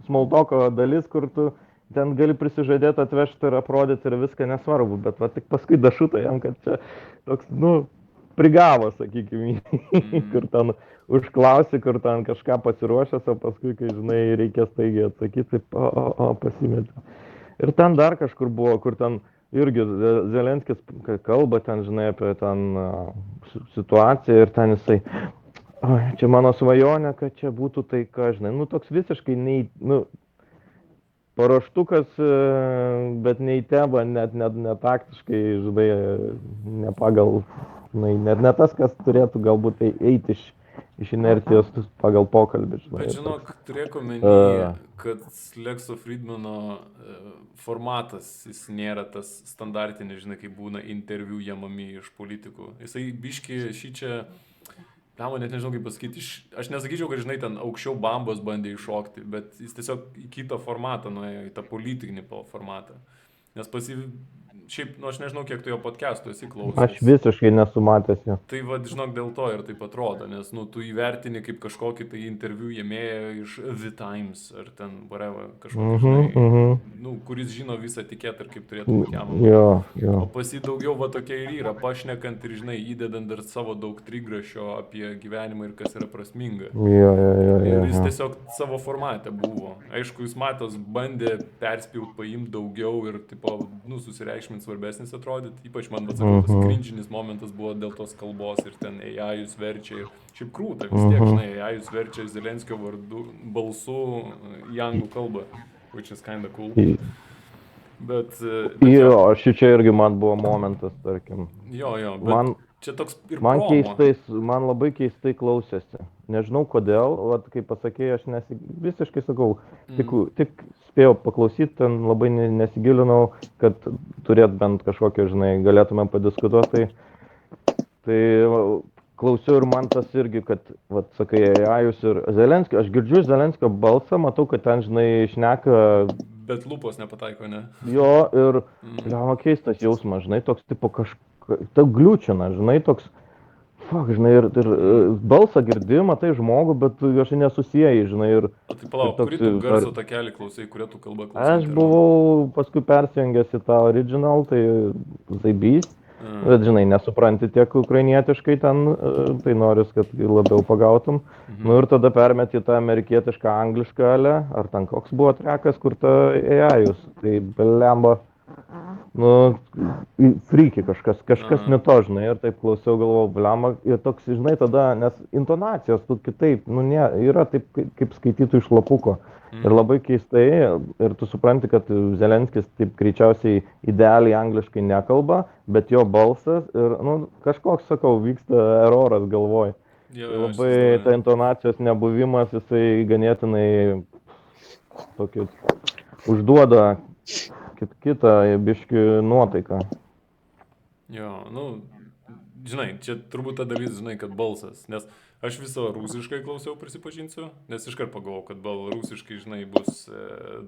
small talko dalis, kur tu ten gali prisižadėti atvežti ir aprodyti ir viską nesvarbu, bet va tik paskui dašuta jam, kad čia toks, nu, prigavo, sakykime, kur ten užklausi, kur ten kažką pasiruošęs, o paskui, kai, žinai, reikės staigiai atsakyti, pasimetė. Ir ten dar kažkur buvo, kur ten irgi Zelenskis kalba ten, žinai, apie ten situaciją ir ten jisai, čia mano svajonė, kad čia būtų taika, žinai, nu, toks visiškai, nu, paruoštukas, bet ne į temą, net taktiškai, žinai, ne pagal, žinai, ne tas, kas turėtų galbūt eiti iš inercijos pagal pokalbį, žinai. Bet žinok, turėk omeny, kad Alekso Friedmano formatas, jis nėra tas standartinis, žinai, kai būna interviu jamami iš politikų. Jisai biški šį čia... Tamo net nežinau, kaip pasakyti, aš nesakyčiau, kad, žinai, ten aukščiau bambos bandė iššokti, bet jis tiesiog į kitą formatą nuėjo, į tą politinį formatą. Nes šiaip, nu, aš nežinau, kiek tu jo podcastų esi klausęs. Aš visiškai nesu matęs jo. Tai va, žinok, dėl to ir taip atrodo, nes, nu, tu įvertini kaip kažkokį tai interviu ėmėją iš The Times, ar ten, whatever, kažkokį, žinai, nu, kuris žino visą etiketą ir kaip turėtų būti jam. Jo. O pas jį daugiau va tokia ir yra, pašnekant ir, žinai, įdedant dar savo daug trigrašio apie gyvenimą ir kas yra prasminga. Jo. Ir jis tiesiog savo formate buvo. Aišku, jis matos bandė perspjūt, paimti daugiau ir, tipo, nu, susireikšminti svarbesnis atrodyti. Ypač man, bet sakau, tas cringinis momentas buvo dėl tos kalbos ir ten AI-jus verčia ir šiaip krūta, vis tiek, žinai, AI-jus verčia Zelenskio balsu į anglų kalbą, which is kinda cool. Bet jo, čia irgi man buvo momentas, tarkim. Jo, bet čia toks ir man labai keistai klausėsi. Nežinau kodėl, vat, kaip pasakėjai, aš visiškai sakau, tik spėjau paklausyti, ten labai nesigilinau, kad turėt bent kažkokio, žinai, galėtume padiskutuoti. Tai klausiau ir man tas irgi, kad, vat, sakai, AI-us ir Zelenskio, aš girdžiu Zelenskio balsą, matau, kad ten, žinai, šneka. Bet lūpos nepataiko, ne? Jo, ir keistas jausmas, žinai, toks tipo ta gliūčina, žinai, toks, žinai, ir balsą girdi, matai žmogų, bet aš nesusijai, žinai, ir... O tai palauk, kurį tu garso takelį klausai, kurią tu kalbą klausai? Aš buvau paskui persijungęs į tą original, tai Zaibys, bet, žinai, nesupranti tiek ukrainietiškai ten, tai noris, kad labiau pagautum. Nu ir tada permeti tą amerikietišką anglišką alę, ar ten koks buvo trekas, kur ta AI-us, tai blemba. Nu, friki kažkas ne to, žinai, ir taip klausiau, galvojau, blemba, ir toks, žinai, tada, nes intonacijos tu kitaip, nu, yra taip, kaip skaitytų iš lapuko. Ir labai keistai, ir tu supranti, kad Zelenskis taip greičiausiai idealiai angliškai nekalba, bet jo balsas ir, nu, kažkoks, sakau, vyksta eroras galvoj. Labai ta intonacijos nebuvimas, jisai ganėtinai tokį užduoda kitą biškį nuotaiką. Jo, nu, žinai, čia turbūt ta dalis, žinai, kad balsas, nes Aš viso rusiškai klausiau, prisipažinsiu, nes iškart pagalvojau, kad balrusiškai, žinai, bus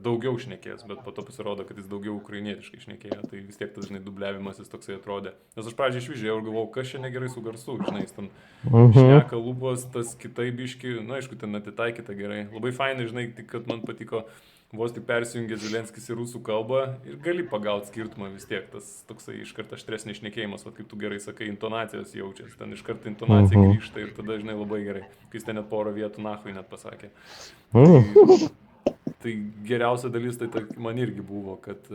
daugiau šnekės, bet po to pasirodo, kad jis daugiau ukrainietiškai šnekėjo, tai vis tiek tas, žinai, dubliavimasis toksai atrodė. Nes aš pradžiai išvyžiau ir galvojau, kas čia negerai su garsu, žinai, jis ten šneka lūpos, tas kitai biški, na, aišku, ten atitaikyta gerai. Labai fainai, žinai, tik kad man patiko, vos tik persijungė Zelenskis į rusų kalbą ir gali pagauti skirtumą vis tiek, tas toksai iškart aštresnis šnekėjimas, va, kaip tu gerai sakai, intonacijos jaučiasi, ten iškart intonacija grįžta ir tada, žinai, labai gerai, kai jis ten net porą vietų nahui net pasakė. Tai geriausia dalis, tai man irgi buvo, kad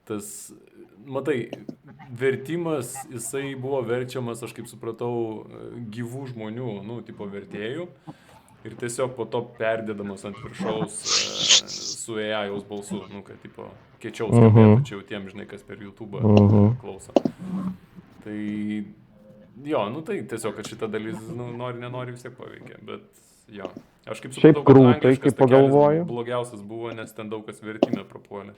tas, matai, vertimas, jisai buvo verčiamas, aš kaip supratau, gyvų žmonių, nu, tipo vertėjų. Ir tiesiog po to perdėdamas ant viršaus su AI-jaus balsu, nu, kad, tipo, kiečiau skambėtų, čia jau tiem, žinai, kas per YouTube klauso. Tai, jo, nu, tai tiesiog, kad šita dalis, nu, nenori vis tiek paveikia, bet, jo. Aš kaip supratau, kad angliškas takelis blogiausias buvo, nes ten daug kas vertime prapuolė.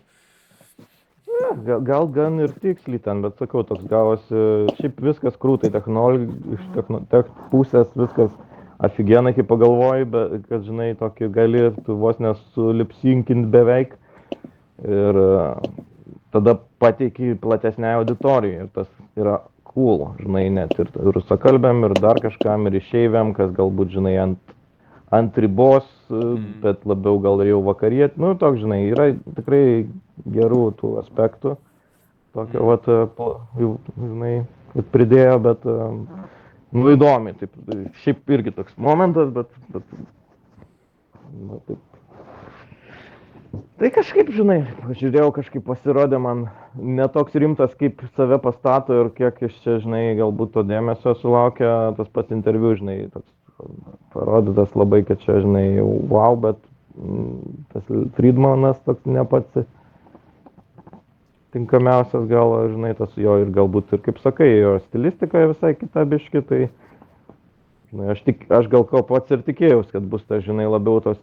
Gal gan ir tiksliai ten, bet sakau, toks gavosi, šiaip viskas krūtai, iš pusės viskas aфиgenai, kai pagalvoji, bet, kad, žinai, tokį gali tu vos nesulipsinkint beveik ir tada pateiki platesnei auditorijai ir tas yra cool, žinai, net ir rusakalbėm, ir dar kažkam, ir išeiviam, kas galbūt, žinai, ant ribos, bet labiau gal jau vakariet, nu, toks, žinai, yra tikrai gerų tų aspektų, tokio, vat, žinai, kad pridėjo, bet nu, įdomi, taip, šiaip irgi toks momentas, bet nu, taip. Tai kažkaip, žinai, žiūrėjau, kažkaip pasirodė man netoks rimtas, kaip save pastato ir kiek iš čia, žinai, galbūt to dėmesio sulaukia tas pats interviu, žinai, toks parodytas labai, kad čia, žinai, wow, bet tas Friedmanas toks ne pats tinkamiausias gal, žinai, tas jo ir galbūt ir, kaip sakai, jo stilistika visai kita biški, tai žinai, aš gal ko pats ir tikėjausi, kad bus tas, žinai, labiau tos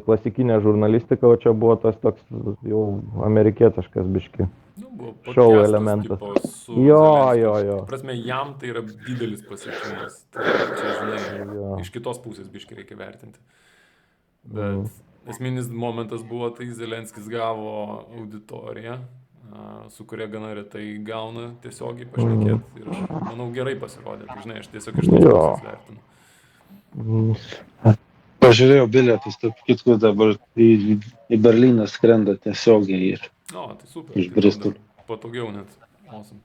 klasikinė žurnalistika, o čia buvo tas toks jau amerikietiškas biški. Nu, šou elementas. Jo. Prasme, jam tai yra didelis pasiekimas. Tai čia, žinai, iš kitos pusės biški reikia vertinti. Bet esminis momentas buvo, tai Zelenskis gavo auditoriją, su kuria gana retai gauna tiesiogiai pašnekėti ir aš manau gerai pasirodė, tai žinai, aš tiesiog iš tos pusės vertinu. Pažiūrėjau bilietus, taip kitko dabar į Berlyną skrenda tiesiogiai ir Tai super, iš Bristol. Patogiau net, awesome.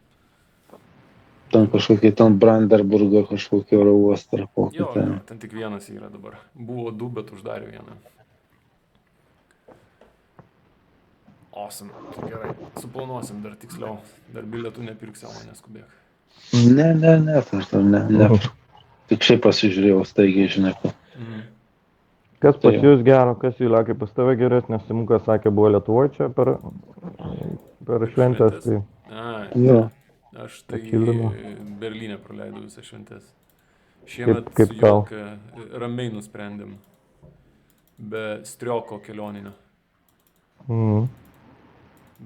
Ten kažkokie, ten Brandenburgo kažkokie oro uostą ar kokį Jo, ten. ten tik vienas yra dabar. Buvo 2, bet uždarė vieną. Awesome, tai gerai. Suplanuosim dar tiksliau. Dar bilietų nepirksiu, o neskubėk. Ne. Tik šiaip pasižiūrėjau staigiai, žinai. Kas pas jūs gero, kas Julija, kaip pas tave geresnė, Simukas sakė, buvo Lietuvoje čia per šventės. Tai... Jo. Aš tai Pakilimo. Berlyne praleidau visą šventės. Šiemet Kaip su tau? Jolka ramiai nusprendėm. Be strioko kelioninio.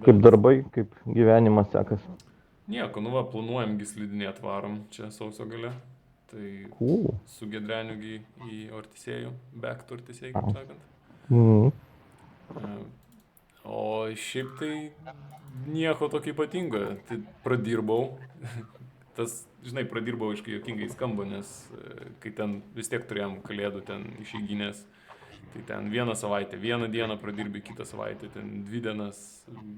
Kaip darbai, kaip gyvenimas sekas? Nieko, nu va, planuojamgi slidinėt varom čia sausio gale. Tai su Gedreniugi į Ortisėjų, back to Ortisėjų, kaip sakant. O šiaip tai nieko tokio ypatingo, tai pradirbau. Tas, žinai, pradirbau aiškiai juokingai skamba, nes kai ten vis tiek turėjom kalėdų ten išeiginės, tai ten vieną savaitę, vieną dieną pradirbi, kitą savaitę, ten 2 dienas,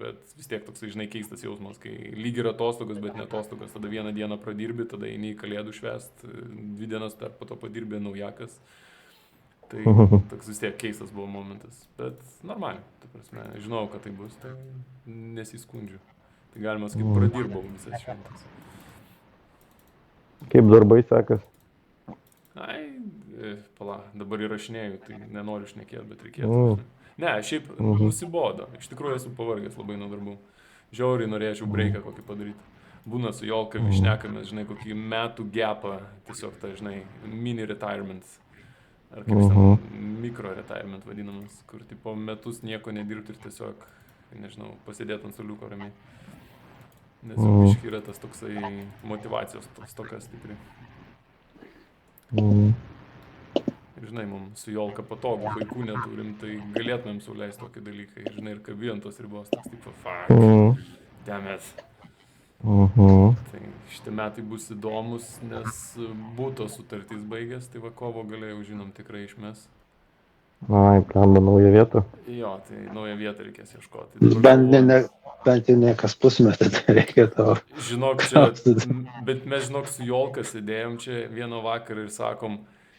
bet vis tiek toksai, žinai, keistas jausmas, kai lyg ir atostogas, bet ne atostogas, tada vieną dieną pradirbi, tada eini į kalėdų švęst, 2 dienas dar po to padirbė naujakas. Tai toks vis tiek keistas buvo momentas, bet normaliai, ta prasme, žinau, kad tai bus, tai nesiskundžiu. Tai galima sakyti, pradirbau visas šventas. Kaip darbai sekas? Dabar įrašinėju, tai nenoriu šnekėti, bet reikėtų. Ne, šiaip nusibodo, iš tikrųjų esu pavargęs labai nuo darbų. Žiauriai norėčiau breiką kokį padaryti. Būna su Jolka šnekamės, žinai, kokį metų gapą, tiesiog tai, žinai, mini retirement. Ar kaip ten mikro retirement vadinamas, kur tipo metus nieko nedirbti ir tiesiog, nežinau, pasėdėti ant suoliuko ramiai. Nes jau biškai yra tas toksai motivacijos stokas stipri. žinai, mums su Jolka patogu, vaikų neturim, tai galėtumėm sauliaisti tokį dalyką, ir, žinai, ir kabijant tos ribos, toks tipo, fuck, damn it. Tai šitie metai bus įdomus, nes būto sutartys baigės, tai va kovo galėjau, žinom, tikrai išmes. Ai, plamba naują vietą. Jo, tai naują vietą reikės ieškoti. Bent jau ne kas pusmetį, tai reikia to. Žinok, čia, bet mes, žinok, su Jolka sėdėjom čia vieną vakarą ir sakom,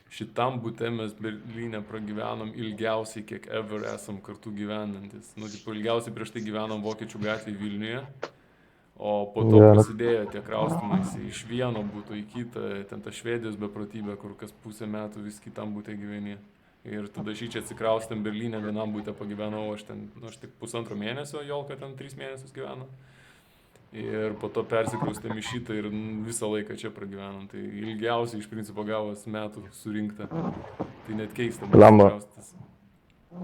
šitam bute mes Berlyne pragyvenom ilgiausiai, kiek ever esam kartu gyvenantis. Nu, tipo, ilgiausiai prieš tai gyvenom Vokiečių gatvėje Vilniuje, o po to prasidėjo tie kraustymaisi iš vieno buto į kitą, ten ta Švedijos beprotybė, kur kas pusę metų vis kitam bute gyveni. Ir tada šičia atsikraustėm Berlyne, vienam bute pagyvenau, aš tik 1,5 mėnesio, Jolka ten 3 mėnesius gyveno. Ir po to persikraustėm į šitą ir visą laiką čia pragyvenom. Tai ilgiausiai iš principo gavos metų surinkta. Tai net keista.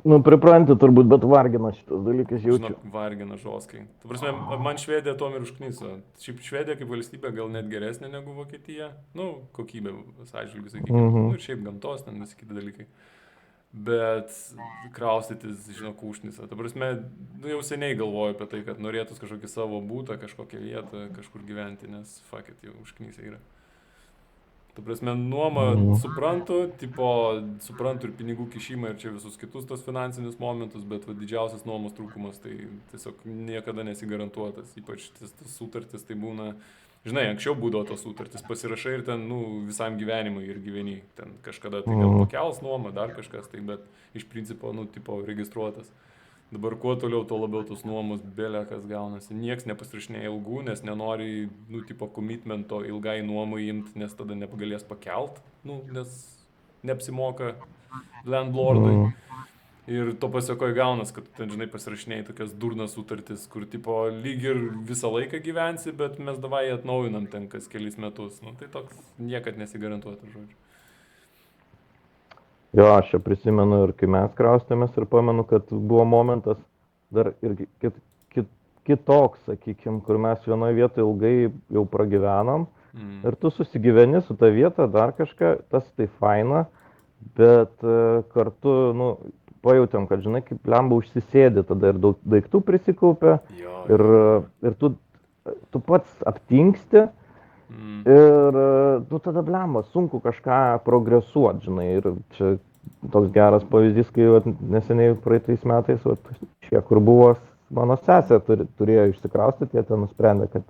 Nu, pripranti turbūt, bet vargina šitas dalykas jaučiu. Žinok, vargina žoskai. Tu prasme, man Švedija tom ir užkniso. Šiaip Švedija kaip valstybė gal net geresnė negu Vokietija. Nu, kokybė, sąžiūrėjau, sakykime. Nu, ir šiaip gamtos, ten visi kiti dalykai. Bet kraustytis, žinok, užkniso. Tu prasme, jau seniai galvoju apie tai, kad norėtus kažkokį savo būtą, kažkokią vietą, kažkur gyventi, nes fuck it, jau užknisė yra. Tu prasme, nuoma suprantu ir pinigų kišimą ir čia visus kitus tos finansinius momentus, bet didžiausias nuomos trūkumas tai tiesiog niekada nesigarantuotas, ypač tas sutartis tai būna, žinai, anksčiau būdavo tos sutartis, pasirašai ir ten, visam gyvenimui ir gyveni, ten kažkada tai gal pakels nuomą, dar kažkas tai, bet iš principo, registruotas. Dabar kuo toliau, tuo labiau tos nuomos belekas gaunasi. Nieks nepasirašinėja ilgų, nes nenori, komitmento ilgai nuomai imti, nes tada negalės pakelt, nes neapsimoka landlordai. Ir to pasiekoje gaunas, kad ten, žinai, pasirašinėjai tokias durnas sutartis, kur lyg ir visą laiką gyvensi, bet mes davai atnaujinam ten kas kelis metus. Tai toks niekad nesigarantuotas, žodžiu. Jo, aš čia prisimenu ir kai mes kraustėmės ir pamenu, kad buvo momentas dar ir kitoks, sakykime, kur mes vienoje vietoje ilgai jau pragyvenom ir tu susigyveni su ta vieta, dar kažką, tas tai faina, bet kartu, pajautėm, kad, žinai, kaip lemba užsisėdi, tada ir daug daiktų prisikaupia ir tu pats aptingsti. Ir tada blemba, sunku kažką progresuoti, žinai, ir čia toks geras pavyzdys, kai neseniai praeitais metais, šie, kur buvo mano sesė, turėjo išsikraustyti, jie ten nusprendė, kad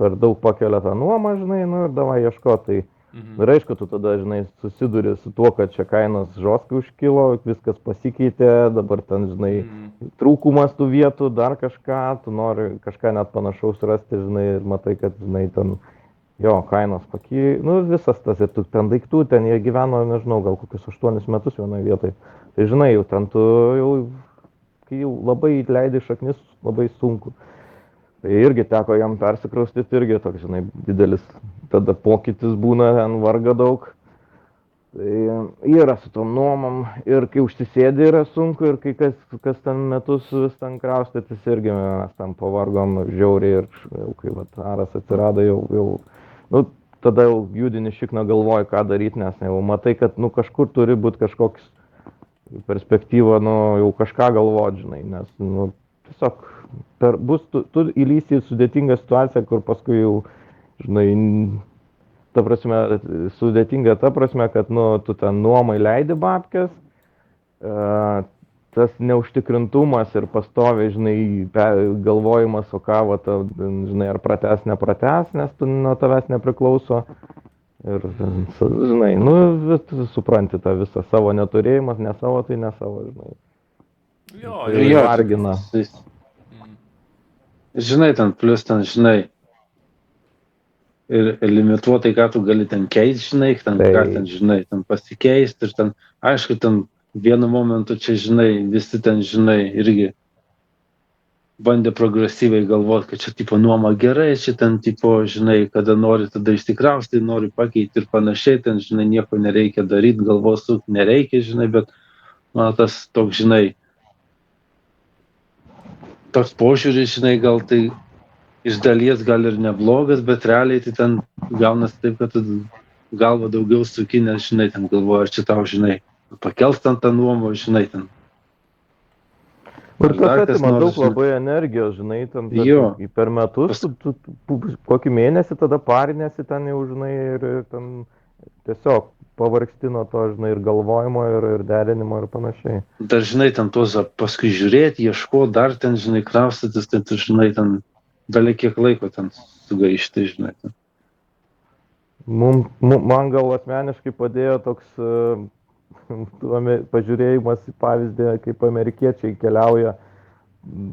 per daug pakelia tą nuomą, žinai, ir davai ieškoti. Ir aišku, tu tada, žinai, susiduri su tuo, kad čia kainos žoskai užkilo, viskas pasikeitė, dabar ten, žinai, trūkumas tų vietų, dar kažką, tu nori kažką net panašaus rasti, žinai, ir matai, kad, žinai, ten jo, kainos visas tas, ir tu ten daiktų, ten jie gyveno, nežinau, gal kokius 8 metus vienoje vietoje. Tai žinai, jau ten tu kai jau labai leidai šaknis, labai sunku. Tai irgi teko jam persikraustyti, irgi toks, žinai, didelis, tada pokytis būna, ten varga daug. Tai yra su tom nuomom ir kai užsisėdi yra sunku ir kai kas ten metus vis ten kraustytis irgi mes ten pavargom žiauriai ir jau kai aras atsirado jau tada jau judini šikną galvoji, ką daryti, nes jau matai, kad kažkur turi būti kažkoks perspektyva, jau kažką galvoti, žinai, nes tiesiog tu įlysi į sudėtingą situaciją, kur paskui jau, žinai, ta prasme, sudėtinga ta prasme, kad tu ten nuomai leidi babkes, tas neužtikrintumas ir pastoviai, žinai, galvojimas, o ką, žinai, ar pratęs, nepratęs, nes tu nuo tavęs nepriklauso. Ir, žinai, supranti tą visą savo neturėjimas, ne savo, tai ne savo, žinai. Jo, tai vargina. Žinai, ten plus ten, žinai, ir limituotai, ką tu gali ten keisti, žinai, ten ką ten, žinai, ten pasikeisti ir ten, aišku, ten vienu momentu čia, žinai, visi ten, žinai, irgi bandė progresyviai galvoti, kad čia, tipo, nuoma gerai, čia ten, tipo, žinai, kada nori, tada išsikrausti, nori pakeisti ir panašiai, ten, žinai, nieko nereikia daryti, galvos suk nereikia, žinai, bet, tas toks, žinai, toks požiūris, žinai, gal tai iš dalies gal ir neblogas, bet realiai tai ten gaunas taip, kad tu galva daugiau suki, nes, žinai, ten galvoja, ar čia tau, žinai, pakels ten tą nuomą, žinai, ten. Ir Ar dar tas kas atima nors, daug žinai. labai energijos, žinai, ten Jo. tarkim, per metus, tu kokį mėnesį tada parinėsi ten jau, žinai, ir ten tiesiog pavargsti nuo to, žinai, ir galvojimo, ir derinimo, ir panašiai. Dar, žinai, ten tuos paskui žiūrėti, ieškoti, dar ten, žinai, kraustytis, tai tu, žinai, ten gali kiek laiko ten sugaišti, žinai. Ten. Man gal asmeniškai padėjo toks pažiūrėjimas į pavyzdį, kaip amerikiečiai keliauja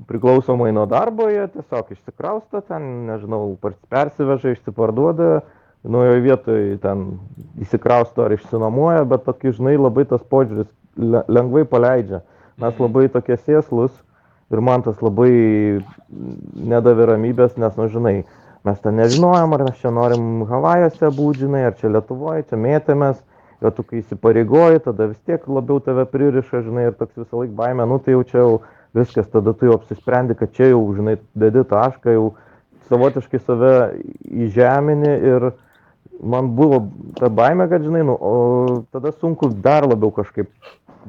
priklausomai nuo darbo, jie tiesiog išsikrausto ten, nežinau, persiveža, išsiparduoda, naujoje vietoje ten įsikrausto ar išsinamuoja, bet tokį, žinai, labai tas požiūris lengvai paleidžia. Mes labai tokie sėslus ir man tas labai nedavė ramybės, nes, nu, žinai, mes ten nežinojom, ar mes čia norim Havajuose būti, žinai, ar čia Lietuvoje, čia mėtėmės, ir tu kai įsipareigoji, tada vis tiek labiau tave pririša, žinai, ir toks visą laiką baimė, nu tai jau čia jau viskas, tada tu jau apsisprendi, kad čia jau, žinai, dedi tašką, jau savotiškai save įžemini ir man buvo ta baimė, kad, žinai, nu, o tada sunku dar labiau kažkaip,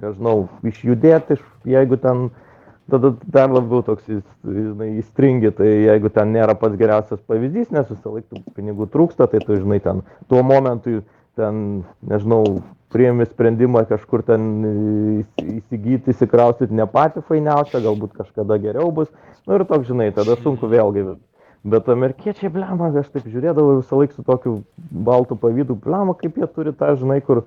nežinau, išjudėti, jeigu ten, tada dar labiau toks, žinai, įstringi, tai jeigu ten nėra pats geriausias pavyzdys, nes visą laiką pinigų trūksta, tai tu, žinai, ten tuo momentu ten, nežinau, priėmė sprendimą kažkur ten įsigyti, įsikraustyti ne patį fainiausią, galbūt kažkada geriau bus. Nu ir toks, žinai, tada sunku vėlgi. Bet amerikiečiai, blema, aš taip žiūrėdavau visą laiką su tokiu baltu pavydu, blema, kaip jie turi tą, žinai, kur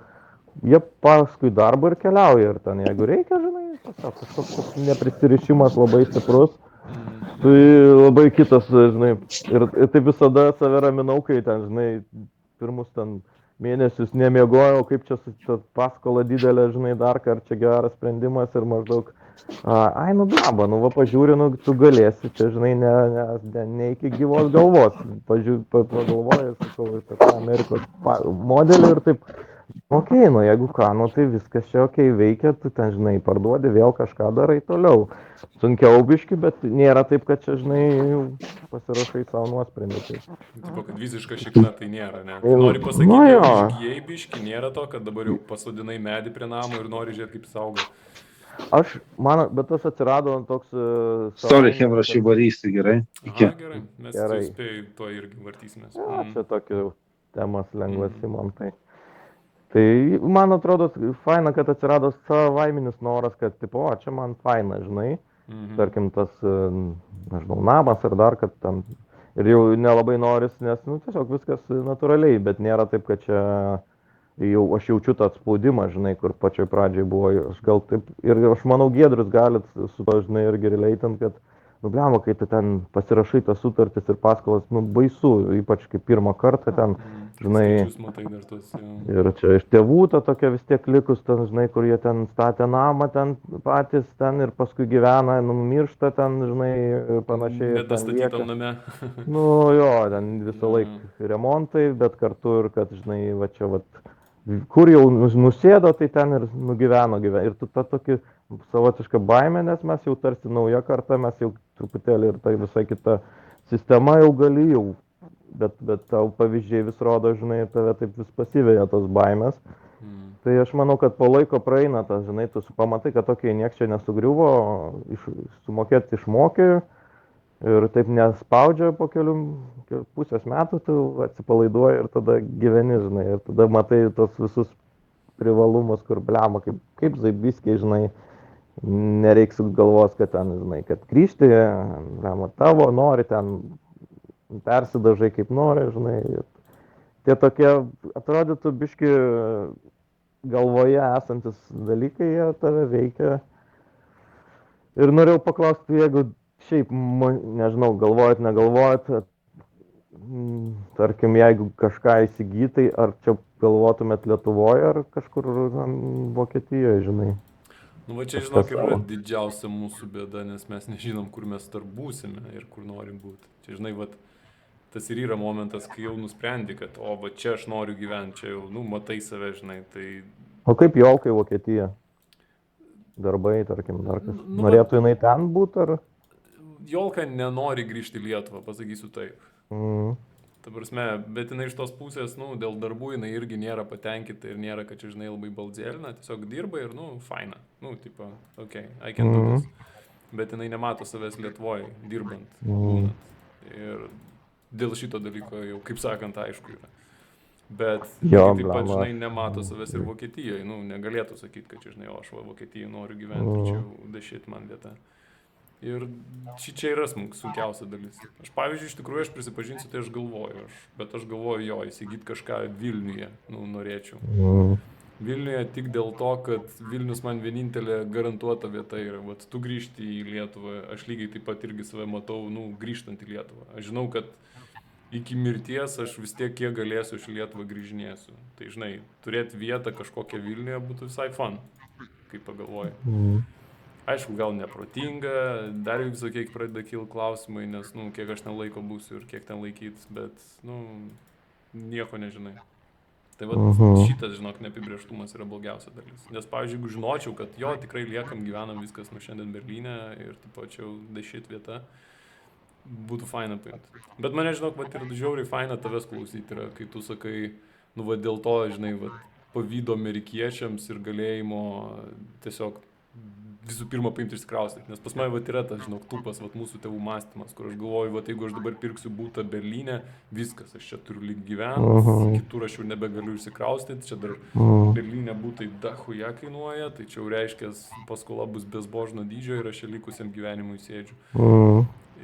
jie paskui darbą ir keliauja. Ir ten, jeigu reikia, žinai, kažkoks neprisirišimas labai stiprus. Tai labai kitas, žinai, ir taip visada save raminau, kai ten, žinai, pirmus ten mėnesius nemiegojau, kaip čia su paskola didelė, žinai, dar kartą čia geras sprendimas ir maždaug, ai, nu blamba, nu va pažiūri, nu tu galėsi, čia, žinai, ne iki gyvos galvos, pagalvoju, sakau, ir tą Amerikos modelį ir taip, okei, nu jeigu ką, nu tai viskas čia okei veikia, tu ten, žinai, parduodi, vėl kažką darai toliau. Sunkiau biški, bet nėra taip, kad čia, žinai, pasirašai savo nuosprendį. Tipo, kad visiška šikna tai nėra, ne? Nori pasakyti, Nu, jo. išgyjai biški, nėra to, kad dabar jau pasodinai medį prie namo ir nori žiūrėti, kaip saugo. Bet tas atsirado toks... Sorry, Hebra, aš jau varysiu, gerai? Iki. Aha, gerai, mes Gerai. spėjai to irgi vartysimės. Ja, čia tokių temas lengvas imam, tai. Tai man atrodo, faina, kad atsirado savaiminis noras, kad, tipo, o, čia man faina, žinai. Tarkim, tas, nežinau, namas ar dar, kad ten ir jau nelabai noris, nes, nu, tiesiog viskas natūraliai, bet nėra taip, kad čia jau aš jaučiu tą spaudimą, žinai, kur pačioj pradžiai buvo, aš gal taip, ir aš manau, Giedrius galit su to, žinai, irgi releitant, kad, nu, blema, kai tu ten pasirašai tas sutartis ir paskolas, nu, baisu, ypač kaip pirmą kartą ten, žinai, Skaičius matai dar tos, ir čia iš tėvų ta tokia vis tiek likus, ten, žinai, kur jie ten statė namą ten patys ten ir paskui gyvena, numiršta ten, žinai, panašiai. Nedastatytam name. Nu jo, ten visą laiką remontai, bet kartu ir kad, žinai, va čia, va, kur jau nusėdo, tai ten ir nugyveno. Ir tu tą tokį savotišką baimę, nes mes jau tarsi nauja karta, mes jau truputėlį ir tai visai kita sistema jau gali jau. Bet tau pavyzdžiai vis rodo, žinai, tave taip vis pasiveja tos baimės. Tai aš manau, kad po laiko praeina tas, žinai, tu pamatai, kad tokiai nieks čia nesugriuvo, sumokėti išmokė ir taip nespaudžia po pusės metų, tu atsipalaiduoji ir tada gyveni, žinai, ir tada matai tos visus privalumus, kur blema, kaip zaibiskiai, žinai, nereiks galvos, kad ten, žinai, kad grįžti, blema, tavo nori ten, persidažai kaip nori, žinai. Tie tokie, atrodytų, biški galvoje esantis dalykai, jie tave veikia. Ir norėjau paklausti, jeigu šiaip, nežinau, galvojat, negalvojat, tarkim, jeigu kažką įsigytai, ar čia galvotumėt Lietuvoje, ar kažkur Vokietijoje, žinai. Nu, va čia, žinok, yra didžiausia mūsų bėda, nes mes nežinom, kur mes tarp būsime ir kur norim būti. Čia, žinai, va, tas ir yra momentas, kai jau nusprendi, kad, o, va čia aš noriu gyventi, čia jau, nu, matai save, žinai, tai... O kaip Jolkai Vokietija? Darbai, tarkim, dar kas. Norėtų jinai ten būti, ar? Jolka nenori grįžti į Lietuvą, pasakysiu taip. Ta prasme, bet jinai iš tos pusės, nu, dėl darbų jinai irgi nėra patenkinta ir nėra, kad čia, žinai, labai baldzėlina, tiesiog dirba ir, nu, faina. Nu, tipo, okay, I can do this. Bet jinai nemato savęs Lietuvoje, dirbant, būnant. Ir dėl šito dalyko jau, kaip sakant, aišku yra. Bet taip pat, žinai, nemato savęs ir Vokietijoje. Nu, negalėtų sakyti, kad čia, žinai, o aš Vokietijoje noriu gyventi, čia jau dešit man vieta. Ir čia yra sunkiausia dalis. Aš, pavyzdžiui, iš tikrųjų, aš prisipažinsiu, tai aš galvoju, bet aš galvoju jo, įsigyti kažką Vilniuje, nu, norėčiau. Vilniuje tik dėl to, kad Vilnius man vienintelė garantuota vieta yra. Vat tu grįžti į Lietuvą, aš lygiai taip pat irgi save matau, nu, grįžtant į Lietuvą. Aš žinau, kad iki mirties aš vis tiek kiek galėsiu iš Lietuvą grįžinėsiu. Tai, žinai, turėti vietą kažkokią Vilniuje būtų visai fun, kaip pagalvoju. Aišku, gal neprotinga, dar visokie pradeda kilti klausimai, nes, nu, kiek aš ten laiko būsiu ir kiek ten laikytis, bet, nu, nieko nežinai. Tai va, šitas, žinok, neapibrėžtumas yra blogiausia dalis. Nes, pavyzdžiui, jeigu žinočiau, kad jo, tikrai liekam, gyvenam viskas nuo šiandien Berlyne ir taip pat čia jau dešit vieta, būtų faina paimti. Bet mane, žinok, va, yra žiauriai faina tavęs klausyti, yra, kai tu sakai, nu, va, dėl to, žinai, va, pavydo amerikiečiams ir galėjimo tiesiog visų pirma paimti išsikraustyti, nes pas mane vat yra tas, žinok, tupas, vat mūsų tėvų mąstymas, kur aš galvoju, vat jeigu aš dabar pirksiu būtą Berlyne, viskas, aš čia turiu lyg gyventi, kitur aš jau nebegaliu išsikraustyti, čia dar Berlyne būtai dachuja kainuoja, tai čia jau reiškia, paskola bus bezbožno dydžio ir aš čia likusiam gyvenimui sėdžiu.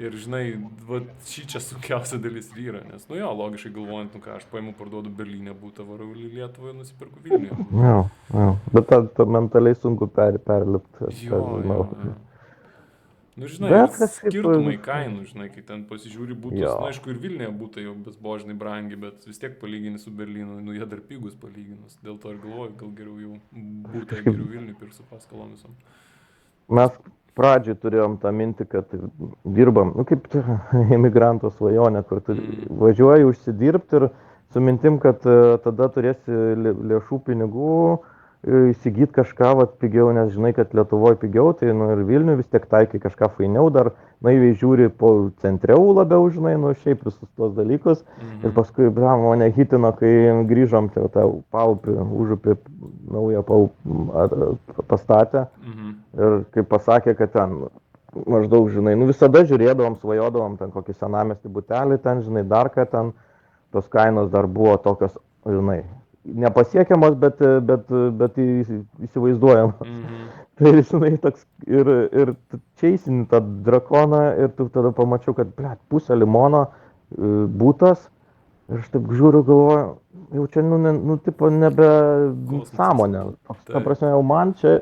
Ir, žinai, vat šį čia sunkiausia dalis yra, nes, nu jo, logiškai galvojant, nu ką, aš paimu, parduodu Berlyne būtą, varau į Lietuvą ir nusipirku Vilniuje. Jo, bet tą mentaliai sunku perlipti. Jo. Nu, žinai, skirtumai kainų, žinai, kai ten pasižiūri būtus, nu, aišku, ir Vilniuje būtai jau bezbožnai brangi, bet vis tiek palygini su Berlynu, nu, jie dar pigus palyginus, dėl to ir galvoju, gal geriau jau būtą geriau Vilniui pirksiu paskolom visom. Mes pradžiai turėjom tą mintį, kad dirbam, nu kaip emigranto svajonė, kur tu važiuoji užsidirbti ir su mintim, kad tada turėsi lėšų pinigų, įsigyti kažką vat, pigiau, nes žinai, kad Lietuvoje pigiau, tai nu, ir Vilniui vis tiek taikai kažką fainiau, dar naiviai žiūri po centriau labiau, žinai, nu šiaip visus tos dalykus. Ir paskui, mane hitino, kai grįžom, tą paupį, užupį naują pastatę. Ir kaip pasakė, kad ten maždaug, žinai, nu visada žiūrėdavom, svajodavom ten kokį senamiestį butelį, ten, žinai, dar ką ten, tos kainos dar buvo tokios, žinai, nepasiekiamas, bet įsivaizduojamas. Tai, žinai, toks ir čia įsini tą drakoną ir tu tada pamačiau, kad, pusę limono būtas ir aš taip žiūriu, galvoju, jau čia, tipo, nebe sąmonė. Ta prasme, jau man čia,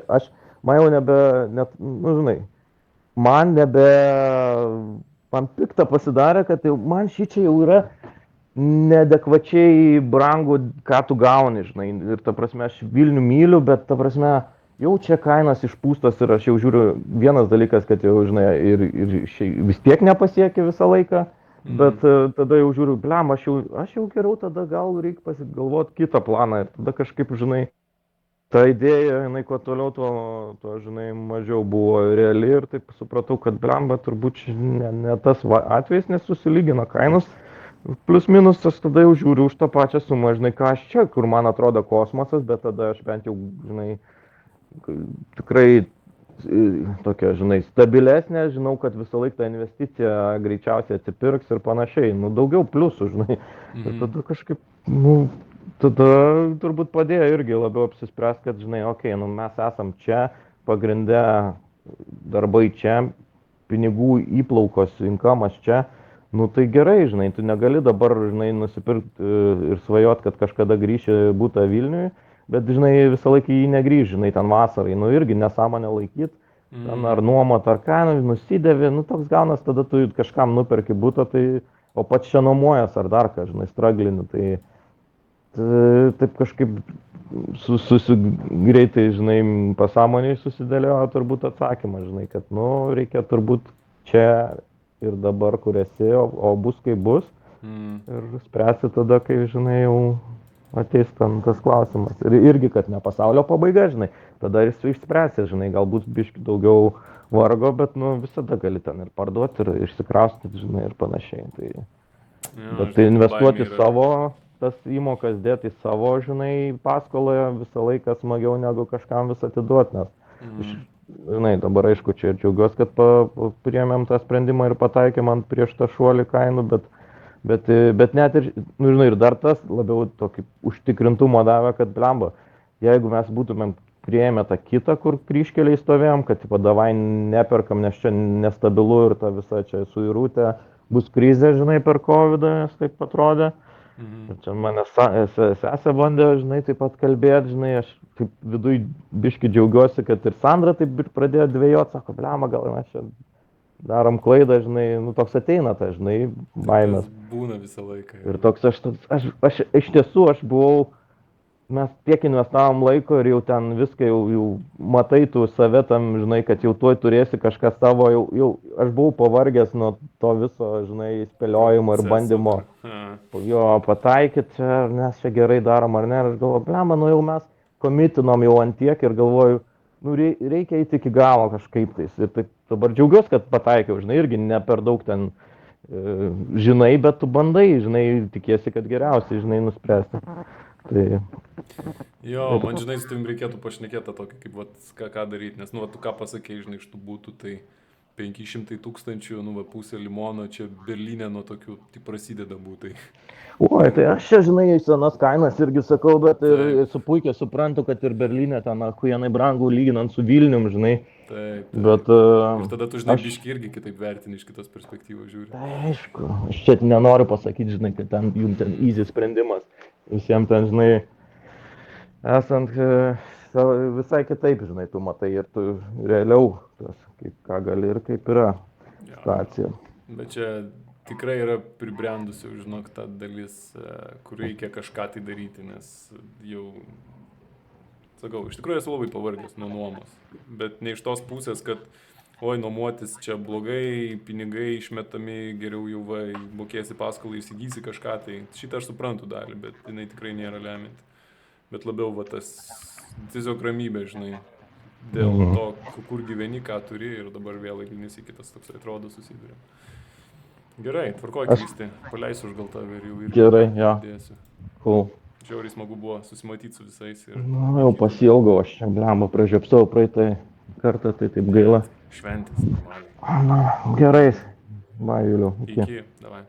man jau nebe, net, nu, žinai, man pikta pasidarė, kad jau man šį čia jau yra neadekvačiai brangu, ką tu gauni, žinai, ir ta prasme, aš Vilnių myliu, bet ta prasme, jau čia kainos išpūstos ir aš jau žiūriu, vienas dalykas, kad jau, žinai, ir vis tiek nepasiekia visą laiką, bet tada jau žiūriu, aš jau geriau tada gal reikia pasigalvoti kitą planą ir tada kažkaip, žinai, ta idėja, jinai kuo toliau, tuo, žinai, mažiau buvo reali ir taip supratau, kad turbūt ne tas atvejis, nes susilygina kainos. Plius minus aš tada jau žiūriu už tą pačią sumą, žinai, ką aš čia, kur man atrodo kosmosas, bet tada aš bent jau, žinai, tikrai tokia, žinai, stabilesnė, žinau, kad visą laiką ta investicija greičiausiai atsipirks ir panašiai, nu, daugiau pliusų, žinai. Ir tada kažkaip, nu, tada turbūt padėjo irgi labiau apsispręsti, kad, žinai, okei, nu, mes esam čia, pagrinde darbai čia, pinigų įplaukos, inkamas čia. Nu tai gerai, žinai, tu negali dabar, žinai, nusipirkti ir svajot, kad kažkada grįši būtą Vilniui, bet, žinai, visą laiką jį negrįž, žinai, ten vasarai, nu irgi nesąmonę laikyti, ten ar nuomot, ar ką, nusidėvi, nu toks gaunas, tada tu kažkam nuperki būtą, tai, o pats čia nuomojas ar dar ką, žinai, straglini, tai taip kažkaip greitai, žinai, pasąmoniai susidėliojo turbūt atsakymas, žinai, kad, nu, reikia turbūt čia ir dabar, kur esi, o bus kaip bus. Ir spręsi tada, kai, žinai, jau ateis ten tas klausimas. Ir irgi, kad ne pasaulio pabaiga, žinai, tada ir išspręsi, žinai, galbūt biški daugiau vargo, bet, nu, visada gali ten ir parduoti, ir išsikraustyti, žinai, ir panašiai. Tai Jo, Bet tai žinai, investuoti baimė yra. savo, tas įmokas dėti savo, žinai, paskoloje visą laiką smagiau negu kažkam vis atiduoti, nes, žinai, dabar aišku, čia ir džiaugiuosi, kad priėmėm tą sprendimą ir pataikėm ant prieš tą šuolį kainų, bet net ir, nu, žinai, ir dar tas labiau tokį užtikrintumo davė, kad blemba, jeigu mes būtumėm priėmę tą kitą, kur kryžkeliai stovėjom, kad davai neperkam, nes čia nestabilu ir ta visa čia suirutė bus krizė, žinai, per COVID, nes taip atrodė. Ir čia mane sesė bandė, žinai, taip pat kalbėti, žinai, aš taip viduj biški džiaugiuosi, kad ir Sandra taip ir pradėjo dvejoti, sako, blema, gal mes čia darom klaidą, žinai, nu toks ateina, tai, žinai, baimės. Būna visą laiką. Ir toks aš iš tiesų, aš buvau, mes tiek investavom laiko ir jau ten viską jau matai tu save tam, žinai, kad jau tuoj turėsi kažką savo, jau aš buvau pavargęs nuo to viso, žinai, spėliojimo ir bandymo jo pataikyti, čia, nes čia gerai darom ar ne, ir aš galvoju, blema, nu jau mes komitinom jau ant tiek ir galvoju, nu reikia eiti iki galo kažkaip tais. Ir taip dabar džiaugiuosi, kad pataikiau, žinai, irgi ne per daug ten žinai, bet tu bandai, žinai, tikiesi, kad geriausiai, žinai, nuspręsti. Tai... Jo, man, žinai, su tavim reikėtų pašnekėti tą tokį, kaip, vat, ką daryti, nes, nu, tu ką pasakėjai, žinai, iš tų būtų, tai 500 000, nu, va, pusė limono, čia Berlyne nuo tokių, tai prasideda būtai. Oi, tai aš čia, žinai, senas kainas irgi sakau, bet ir puikiai suprantu, kad ir Berlyne ten, kujenai brangų lyginant su Vilnium, žinai. Taip. Bet, ir tada tu, žinai, biški irgi kitaip vertini iš kitos perspektyvos žiūri. Tai aišku, aš čia nenoriu pasakyti, žinai, kad ten jums ten easy sprendimas. Visiems ten, žinai, esant visai kitaip, žinai, tu matai ir tu realiau, tas, kaip, ką gali ir kaip yra situacija. Bet čia tikrai yra pribrendusi, žinok, ta dalis, kur reikia kažką tai daryti, nes jau, sakau, iš tikrųjų esu labai pavargęs nuo nuomos, bet ne iš tos pusės, kad oi, nuomotis čia blogai, pinigai išmetami, geriau jau va, mokėsi paskolą, įsigysi kažką, tai šitą aš suprantu dalį, bet jinai tikrai nėra leminti. Bet labiau va tas tiesiog ramybė, žinai, dėl to, kur gyveni, ką turi ir dabar vėl eilinys į kitas toks atrodo susiduria. Gerai, tvarkoj, Kristi, paleisiu už gal tave ir jau ir gerai, jo. Dėsiu. Cool. Žiauriai smagu buvo susimatyti su visais. Ir... Nu, jau pasiilgau, aš čia blemba pražiopsau praeitą kartą, tai taip gaila. Šventės, normaliai. Na, gerai. Vai, Juliau. Iki, davai.